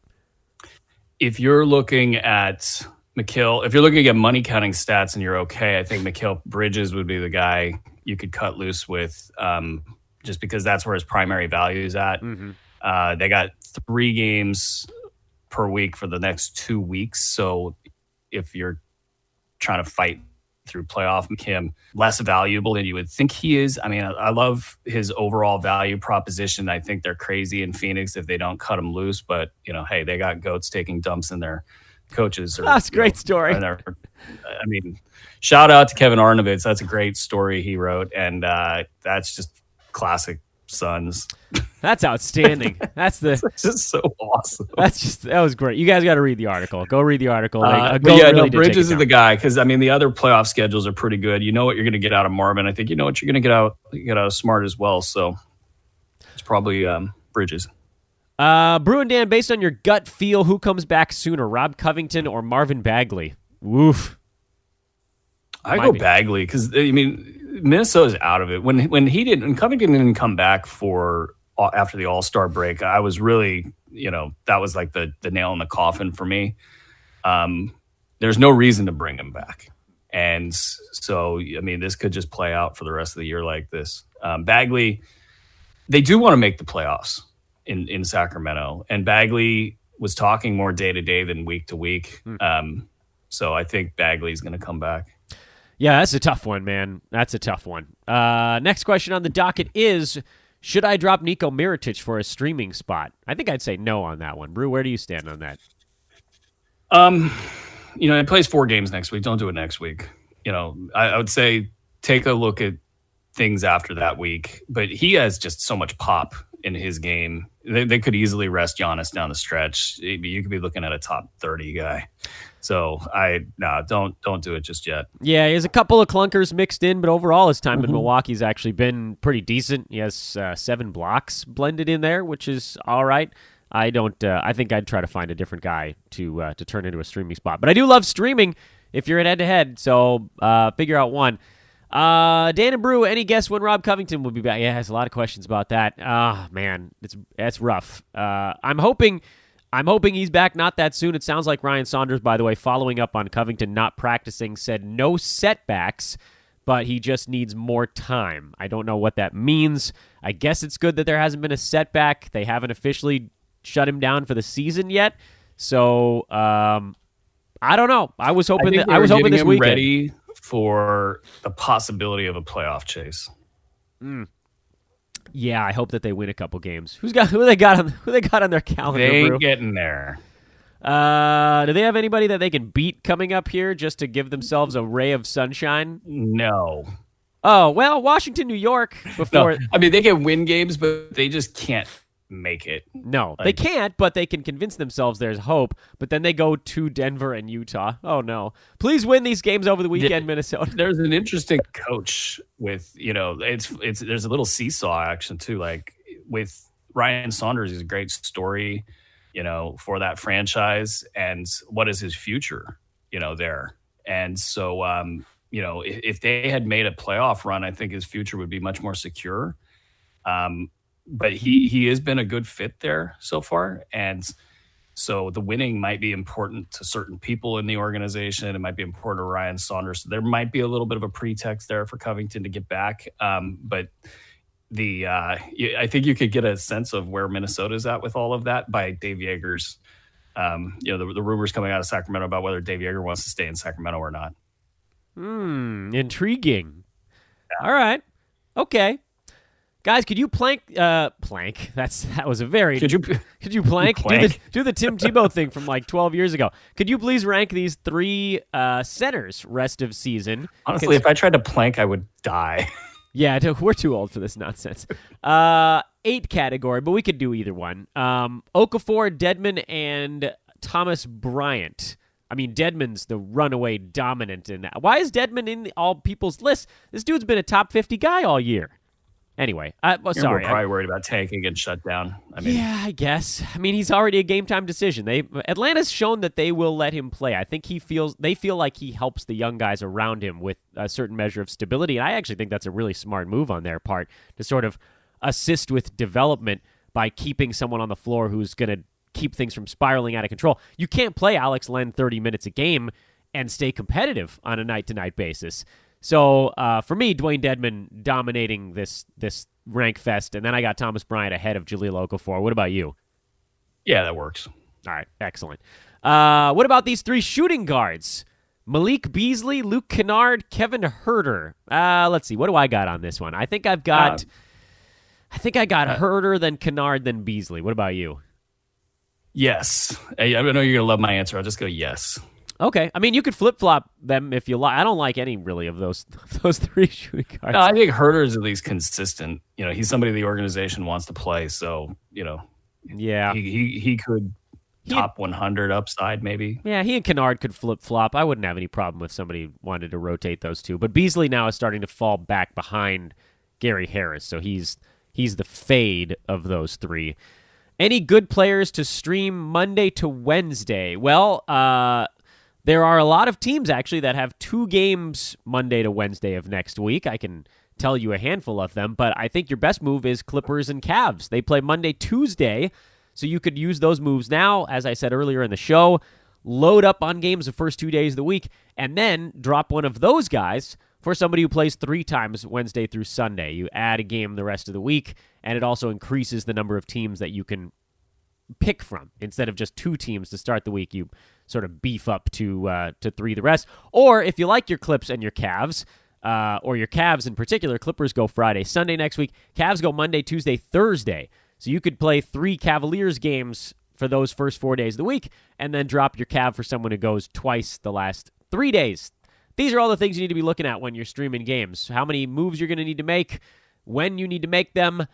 If you're looking at Mikal, if you're looking at money counting stats and you're okay, I think Mikal Bridges would be the guy you could cut loose with, just because that's where his primary value is at. Mm-hmm. They got 3 games per week for the next 2 weeks, so if you're trying to fight through playoff, make him less valuable than you would think he is. I mean, I love his overall value proposition. I think they're crazy in Phoenix if they don't cut him loose, but hey, they got goats taking dumps in their coaches. That's a great story. I mean, shout out to Kevin Arnovitz. That's a great story he wrote, and that's just classic Suns. That's outstanding. That's just so awesome. That was great. You guys got to read the article. Go read the article. Bridges is the guy, because I mean the other playoff schedules are pretty good. You know what you're going to get out of Marvin. I think you know what you're going to get out of Smart as well. So it's probably Bridges. Brew and Dan, based on your gut feel, who comes back sooner, Rob Covington or Marvin Bagley? Woof. I go Bagley because I mean Minnesota's out of it. When Covington didn't come back after the All-Star break, I was really, that was like the nail in the coffin for me. There's no reason to bring him back. And so, I mean, this could just play out for the rest of the year like this. Bagley, they do want to make the playoffs in Sacramento. And Bagley was talking more day to day than week to week. So I think Bagley's going to come back. Yeah, that's a tough one, man. That's a tough one. Next question on the docket is, should I drop Nico Mirotic for a streaming spot? I think I'd say no on that one. Brew, where do you stand on that? He plays 4 games next week. Don't do it next week. I would say take a look at things after that week. But he has just so much pop in his game. They could easily rest Giannis down the stretch. You could be looking at a top 30 guy. So don't do it just yet. Yeah, he has a couple of clunkers mixed in, but overall his time in Milwaukee's actually been pretty decent. He has 7 blocks blended in there, which is all right. I think I'd try to find a different guy to turn into a streaming spot. But I do love streaming if you're in head-to-head, so figure out one. Dan and Brew, any guess when Rob Covington will be back? Yeah, has a lot of questions about that. Man, that's rough. I'm hoping he's back not that soon. It sounds like Ryan Saunders, by the way, following up on Covington not practicing, said no setbacks, but he just needs more time. I don't know what that means. I guess it's good that there hasn't been a setback. They haven't officially shut him down for the season yet. So I don't know. I was hoping this weekend. Ready for the possibility of a playoff chase. Yeah, I hope that they win a couple games. Who they got on their calendar? They ain't Brew? getting there. Do they have anybody that they can beat coming up here just to give themselves a ray of sunshine? No. Oh, well, Washington, New York before. No. I mean, they can win games, but they just can't make it. No, they can't, but they can convince themselves there's hope. But then they go to Denver and Utah. Oh, no. Please win these games over the weekend, Minnesota. There's an interesting coach with, there's a little seesaw action, too. Like, with Ryan Saunders, he's a great story, for that franchise. And what is his future, there? And so, if they had made a playoff run, I think his future would be much more secure. But he has been a good fit there so far. And so the winning might be important to certain people in the organization. It might be important to Ryan Saunders. There might be a little bit of a pretext there for Covington to get back. But I think you could get a sense of where Minnesota's at with all of that by Dave Yeager's, the rumors coming out of Sacramento about whether Dave Yeager wants to stay in Sacramento or not. Intriguing. Yeah. All right. Okay. Guys, could you plank? That was a very. Could you plank? Do the Tim Tebow thing from like 12 years ago. Could you please rank these 3 centers rest of season? Honestly, if I tried to plank, I would die. Yeah, we're too old for this nonsense. 8 category, but we could do either one. Okafor, Dedmon, and Thomas Bryant. I mean, Dedmon's the runaway dominant in that. Why is Dedmon in all people's lists? This dude's been a top 50 guy all year. Anyway, sorry. We're probably worried about tanking and shutdown. Yeah, I guess. I mean, he's already a game-time decision. Atlanta's shown that they will let him play. I think they feel like he helps the young guys around him with a certain measure of stability, and I actually think that's a really smart move on their part to sort of assist with development by keeping someone on the floor who's going to keep things from spiraling out of control. You can't play Alex Len 30 minutes a game and stay competitive on a night-to-night basis. So for me, Dwayne Dedmon dominating this rank fest, and then I got Thomas Bryant ahead of Jahlil Okafor. What about you? Yeah, that works. All right, excellent. What about these 3 shooting guards? Malik Beasley, Luke Kennard, Kevin Huerter. Let's see. What do I got on this one? I think I got Huerter, then Kennard, then Beasley. What about you? Yes. I know you're going to love my answer. I'll just go yes. Okay. I mean, you could flip-flop them if you like. I don't like any, really, of those three shooting guards. No, I think Herter's at least consistent. He's somebody the organization wants to play, so, yeah. He could top 100 upside, maybe. Yeah, he and Kennard could flip-flop. I wouldn't have any problem if somebody wanted to rotate those two. But Beasley now is starting to fall back behind Gary Harris, so he's the fade of those three. Any good players to stream Monday to Wednesday? Well, there are a lot of teams, actually, that have 2 games Monday to Wednesday of next week. I can tell you a handful of them, but I think your best move is Clippers and Cavs. They play Monday, Tuesday, so you could use those moves now, as I said earlier in the show, load up on games the first 2 days of the week, and then drop one of those guys for somebody who plays 3 times Wednesday through Sunday. You add a game the rest of the week, and it also increases the number of teams that you can pick from. Instead of just 2 teams to start the week, you sort of beef up to 3 the rest. Or if you like your Clips and your Cavs, or your Cavs in particular, Clippers go Friday, Sunday next week. Cavs go Monday, Tuesday, Thursday. So you could play 3 Cavaliers games for those first 4 days of the week, and then drop your Cav for someone who goes twice the last 3 days. These are all the things you need to be looking at when you're streaming games. How many moves you're going to need to make, when you need to make them.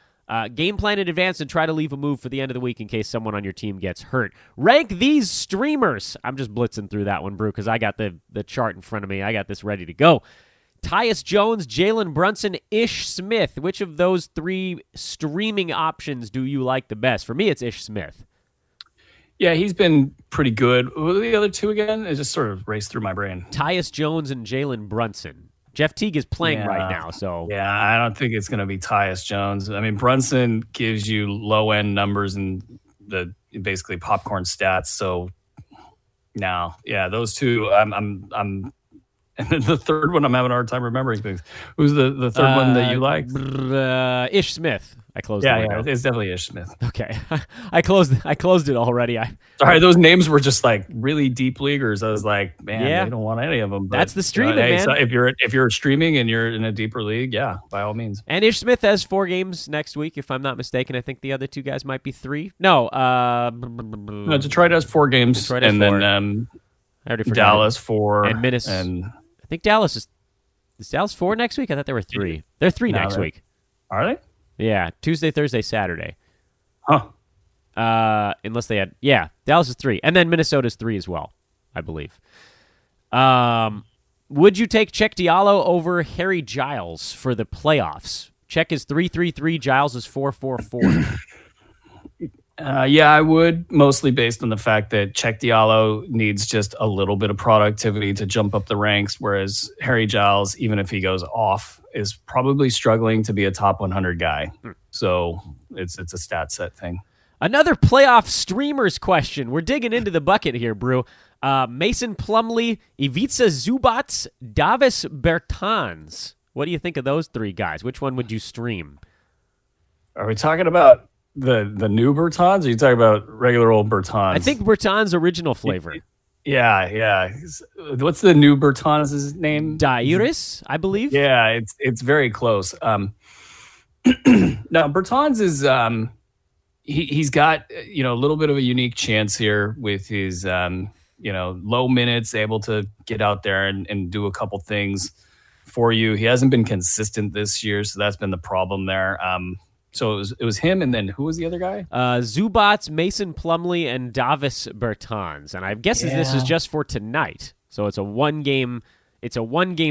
Game plan in advance and try to leave a move for the end of the week in case someone on your team gets hurt. Rank these streamers. I'm just blitzing through that one, Brew, because I got the chart in front of me. I got this ready to go. Tyus Jones, Jalen Brunson, Ish Smith. Which of those 3 streaming options do you like the best? For me, it's Ish Smith. Yeah, he's been pretty good. Who are the other 2 again? It just sort of raced through my brain. Tyus Jones and Jalen Brunson. Jeff Teague is playing right now, so... Yeah, I don't think it's going to be Tyus Jones. I mean, Brunson gives you low-end numbers and the basically popcorn stats, so... No, yeah, those 2, I'm and then the third one, I'm having a hard time remembering things. Who's the third one that you like? Ish Smith. I closed it. Yeah, it's definitely Ish Smith. Okay. I closed it already. Sorry, those names were just like really deep leaguers. I was like, man, they don't want any of them. But, that's the streaming, man. So if you're streaming and you're in a deeper league, yeah, by all means. And Ish Smith has 4 games next week, if I'm not mistaken. I think the other 2 guys might be 3. No, Detroit has 4 games, Detroit has and 4. then I already forgot Dallas 4, and Minnesota. And I think Dallas is Dallas 4 next week? I thought there were 3. They're 3 next week. Are they? Yeah, Tuesday, Thursday, Saturday. Huh. Unless they had... Yeah, Dallas is 3. And then Minnesota's 3 as well, I believe. Would you take Cheick Diallo over Harry Giles for the playoffs? Cheick is 3.33, Giles is 4.44. Yeah, I would, mostly based on the fact that Cheick Diallo needs just a little bit of productivity to jump up the ranks, whereas Harry Giles, even if he goes off, is probably struggling to be a top 100 guy. So it's a stat set thing. Another playoff streamers question. We're digging into the bucket here, Brew. Mason Plumlee, Ivica Zubac, Davis Bertans. What do you think of those 3 guys? Which one would you stream? Are we talking about the new Bertans, or are you talking about regular old Bertans? I think Bertans' original flavor. Yeah. What's the new Bertans' name? Dairis, I believe. Yeah, it's very close. Now Bertans is he's got a little bit of a unique chance here with his low minutes, able to get out there and do a couple things for you. He hasn't been consistent this year, so that's been the problem there. So it was him, and then who was the other guy? Zubac, Mason Plumlee, and Davis Bertans. And I guess this is just for tonight. So it's a one game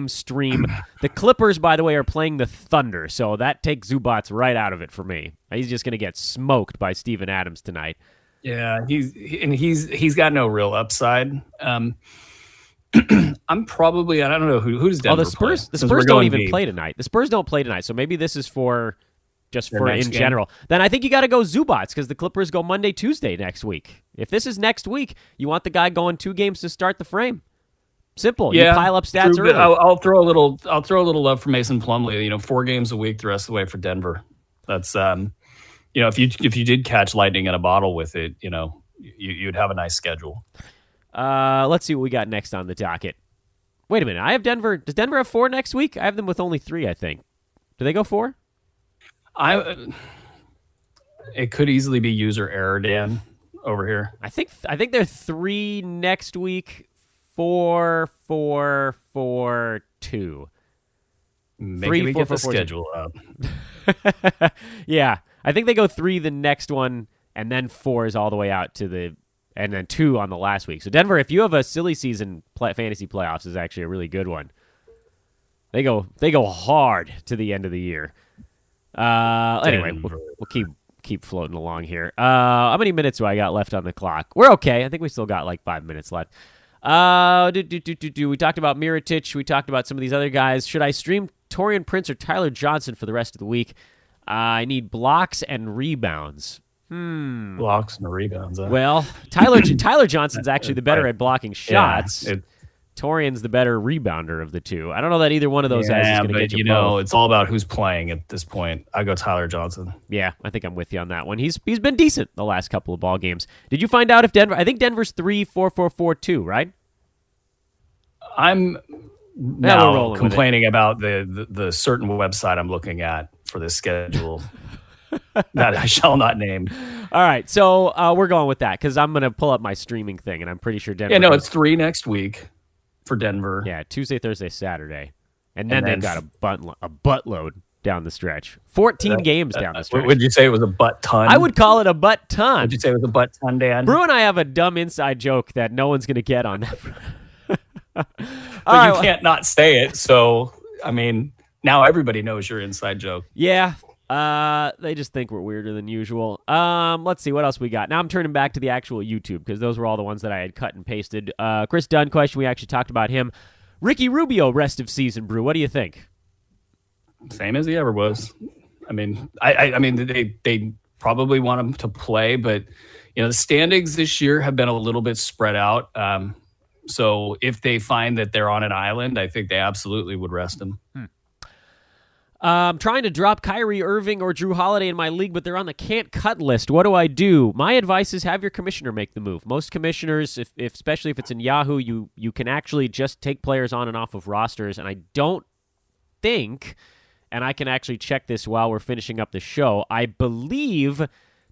stream. The Clippers, by the way, are playing the Thunder, so that takes Zubac right out of it for me. He's just going to get smoked by Steven Adams tonight. Yeah, he's got no real upside. I'm probably, I don't know who does Denver the Spurs. play? The Spurs don't even play tonight. The Spurs don't play tonight, so maybe this is for in general. Then I think you got to go Zubac because the Clippers go Monday, Tuesday next week. If this is next week, you want the guy going 2 games to start the frame. Simple. Yeah, you pile up stats true, early. I'll throw a little love for Mason Plumlee. 4 games a week the rest of the way for Denver. That's if you did catch lightning in a bottle with it, you'd have a nice schedule. Let's see what we got next on the docket. Wait a minute. I have Denver. Does Denver have 4 next week? I have them with only 3, I think. Do they go 4? It could easily be user error, Dan, over here. I think they're 3 next week, 4-4-4-2. Maybe we get the schedule up. Yeah, I think they go 3 the next one, and then 4 is all the way out to and then 2 on the last week. So Denver, if you have a silly season, fantasy playoffs is actually a really good one. They go hard to the end of the year. Anyway, we'll keep floating along here. How many minutes do I got left on the clock? We're okay. I think we still got like 5 minutes left. We talked about Mirotic. We talked about some of these other guys. Should I stream Taurean Prince or Tyler Johnson for the rest of the week? I need blocks and rebounds. Blocks and rebounds. Well, Tyler Johnson's actually the better at blocking shots. Yeah, Taurean's the better rebounder of the two. I don't know that either one of those guys is going to get you both. It's all about who's playing at this point. I go Tyler Johnson. Yeah, I think I'm with you on that one. He's been decent the last couple of ball games. Did you find out if Denver? I think Denver's 3-4-4-4-2, right? I'm now complaining about the certain website I'm looking at for this schedule that I shall not name. All right, so we're going with that because I'm going to pull up my streaming thing, and I'm pretty sure Denver. Yeah, no, it's 3 next week for Denver. Yeah, Tuesday, Thursday, Saturday, and then they've got a buttload down the stretch. 14 games down the stretch. Would you say it was a butt ton? I would call it a butt ton. Would you say it was a butt ton, Dan? Brew and I have a dumb inside joke that no one's going to get on that. But you can't not say it. So, I mean, now everybody knows your inside joke. Yeah. They just think we're weirder than usual. Let's see what else we got. Now I'm turning back to the actual YouTube because those were all the ones that I had cut and pasted. Chris Dunn question. We actually talked about him. Ricky Rubio rest of season, Brew. What do you think? Same as he ever was. I mean, I mean, they probably want him to play, but the standings this year have been a little bit spread out. So if they find that they're on an island, I think they absolutely would rest him. I'm trying to drop Kyrie Irving or Jrue Holiday in my league, but they're on the can't cut list. What do I do? My advice is have your commissioner make the move. Most commissioners, especially if it's in Yahoo, you can actually just take players on and off of rosters, and I don't think, and I can actually check this while we're finishing up the show, I believe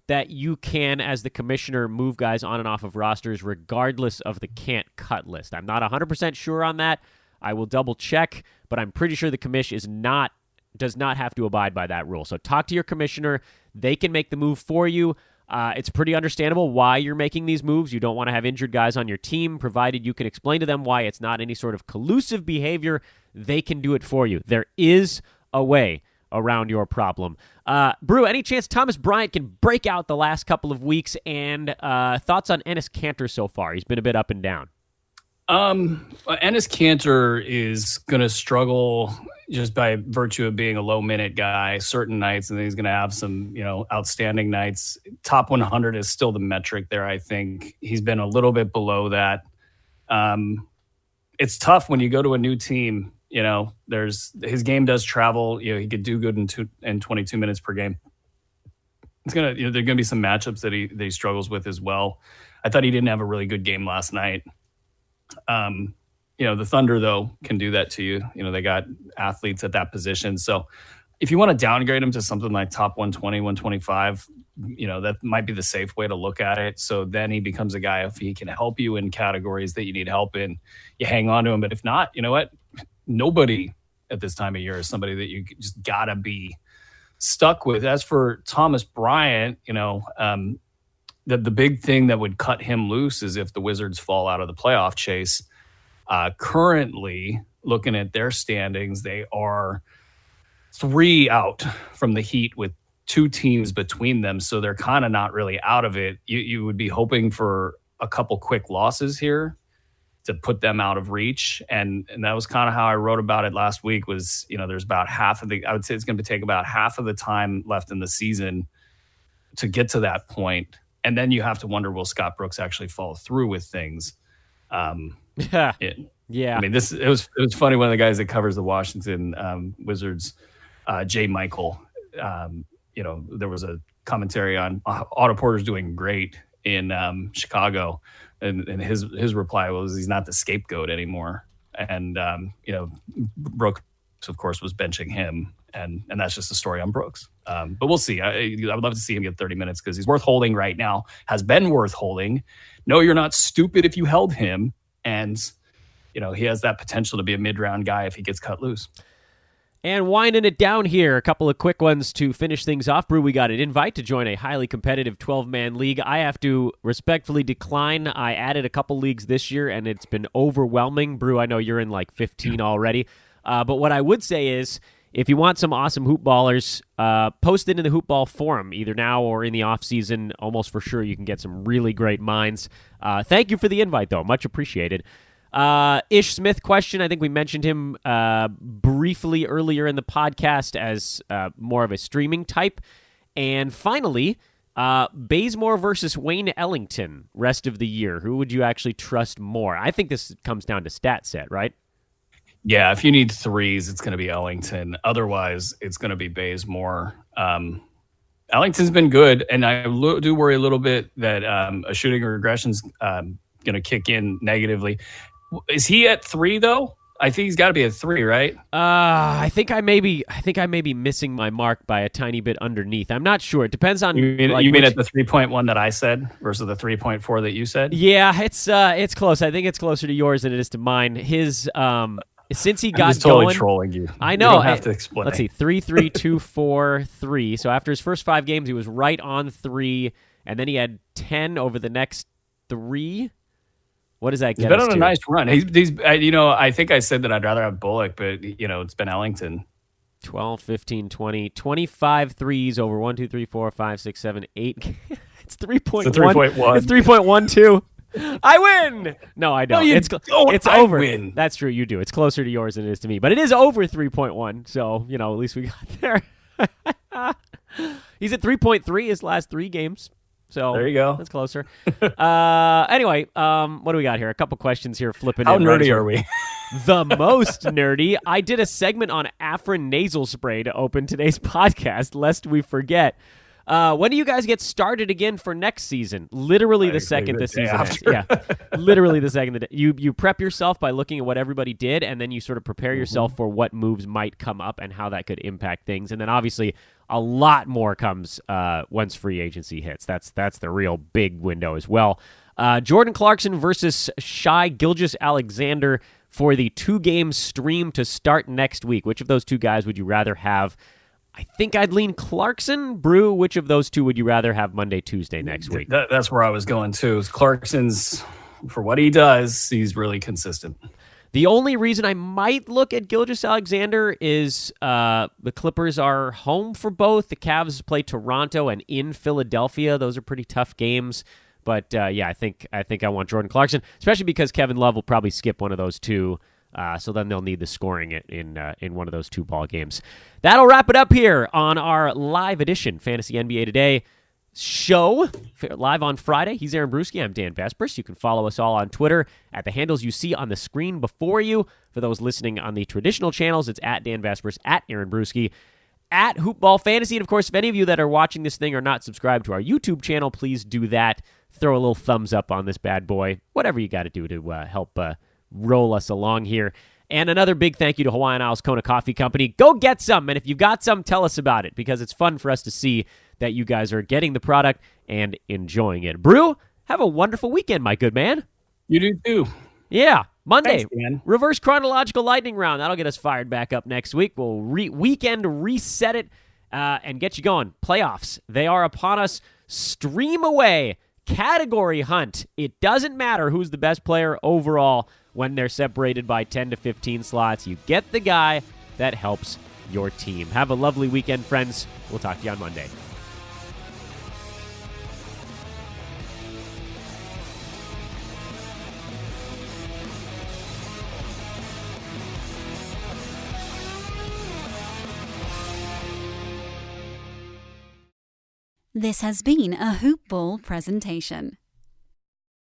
that you can, as the commissioner, move guys on and off of rosters regardless of the can't cut list. I'm not 100% sure on that. I will double check, but I'm pretty sure the commish does not have to abide by that rule. So talk to your commissioner. They can make the move for you. It's pretty understandable why you're making these moves. You don't want to have injured guys on your team, provided you can explain to them why it's not any sort of collusive behavior. They can do it for you. There is a way around your problem. Brew, any chance Thomas Bryant can break out the last couple of weeks? And thoughts on Enes Kanter so far? He's been a bit up and down. Enes Kanter is going to struggle just by virtue of being a low-minute guy certain nights, and then he's going to have some, outstanding nights. Top 100 is still the metric there, I think. He's been a little bit below that. It's tough when you go to a new team. His game does travel. He could do good in 22 minutes per game. It's gonna, there are gonna be some matchups that he struggles with as well. I thought he didn't have a really good game last night. The Thunder though can do that to you. They got athletes at that position. So if you want to downgrade him to something like top 120, 125, that might be the safe way to look at it. So then he becomes a guy, if he can help you in categories that you need help in, you hang on to him. But if not, you know what? Nobody at this time of year is somebody that you just gotta be stuck with. As for Thomas Bryant, the big thing that would cut him loose is if the Wizards fall out of the playoff chase. Currently, looking at their standings, they are 3 out from the Heat with 2 teams between them. So they're kind of not really out of it. You would be hoping for a couple quick losses here to put them out of reach. And that was kind of how I wrote about it last week was, there's about half of I would say it's going to take about half of the time left in the season to get to that point. And then you have to wonder, will Scott Brooks actually follow through with things? Yeah. I mean, it was funny. One of the guys that covers the Washington Wizards, Jay Michael, there was a commentary on Otto Porter's doing great in Chicago. And his reply was he's not the scapegoat anymore. And, Brooks, of course, was benching him. And that's just a story on Brooks. But we'll see. I would love to see him get 30 minutes because he's worth holding right now, has been worth holding. No, you're not stupid if you held him. And he has that potential to be a mid-round guy if he gets cut loose. And winding it down here, a couple of quick ones to finish things off. Brew, we got an invite to join a highly competitive 12-man league. I have to respectfully decline. I added a couple leagues this year, and it's been overwhelming. Brew, I know you're in like 15 already. But what I would say is, if you want some awesome hoop ballers, post it in the Hoop Ball forum, either now or in the off-season. Almost for sure you can get some really great minds. Thank you for the invite, though. Much appreciated. Ish Smith question. I think we mentioned him briefly earlier in the podcast as more of a streaming type. And finally, Bazemore versus Wayne Ellington rest of the year. Who would you actually trust more? I think this comes down to stat set, right? Yeah, if you need threes, it's going to be Ellington. Otherwise, it's going to be Bazemore. Ellington's been good, and I do worry a little bit that a shooting regression's going to kick in negatively. Is he at 3 though? I think he's got to be at 3, right? I think I may be missing my mark by a tiny bit underneath. I'm not sure. It depends on. You mean at the 3.1 that I said versus the 3.4 that you said? Yeah, it's close. I think it's closer to yours than it is to mine. His since he got I'm just totally going, trolling you. I know. You don't have to explain. Let's see, 3, 3, 2, 4, 3. So after his first 5 games, he was right on 3, and then he had 10 over the next 3. What does that get us to? He's been on a nice run. He's I think I said that I'd rather have Bullock, but, it's been Ellington. 12, 15, 20, 25 threes over 1, 2, 3, 4, 5, 6, 7, 8. It's 3.1. It's 3.1. It's 3.12. I win! No, I don't. No, it's over. Win. That's true. You do. It's closer to yours than it is to me. But it is over 3.1. So, at least we got there. He's at 3.3 his last 3 games. So there you go. That's closer. Anyway, what do we got here? A couple questions here flipping How in. How nerdy are we? The most nerdy. I did a segment on Afrin nasal spray to open today's podcast, lest we forget. When do you guys get started again for next season? Literally the second the season ends. Yeah, literally the second. You prep yourself by looking at what everybody did, and then you sort of prepare yourself for what moves might come up and how that could impact things. And then obviously a lot more comes once free agency hits. That's the real big window as well. Jordan Clarkson versus Shai Gilgeous-Alexander for the 2-game stream to start next week. Which of those 2 guys would you rather have? I think I'd lean Clarkson. Brew, which of those 2 would you rather have Monday, Tuesday next week? That's where I was going too. Clarkson's, for what he does, he's really consistent. The only reason I might look at Gilgeous-Alexander is the Clippers are home for both. The Cavs play Toronto and in Philadelphia. Those are pretty tough games. But I think I want Jordan Clarkson, especially because Kevin Love will probably skip one of those 2. So then they'll need the scoring in one of those 2 ball games. That'll wrap it up here on our live edition Fantasy NBA Today show, live on Friday. He's Aaron Bruski. I'm Dan Besbris. You can follow us all on Twitter at the handles you see on the screen before you. For those listening on the traditional channels, it's at Dan Besbris, at Aaron Bruski, at Hoopball Fantasy. And, of course, if any of you that are watching this thing are not subscribed to our YouTube channel, please do that. Throw a little thumbs up on this bad boy. Whatever you got to do to help roll us along here. And another big thank you to Hawaiian Isles Kona Coffee Company. Go get some, and if you've got some, tell us about it, because it's fun for us to see that you guys are getting the product and enjoying it. Brew, have a wonderful weekend, my good man. You do too. Yeah, Monday, thanks, reverse chronological lightning round. That'll get us fired back up next week. We'll weekend reset it and get you going. Playoffs, they are upon us. Stream away. Category hunt. It doesn't matter who's the best player overall when they're separated by 10 to 15 slots. You get the guy that helps your team. Have a lovely weekend, friends. We'll talk to you on Monday. This has been a Hoop Ball presentation.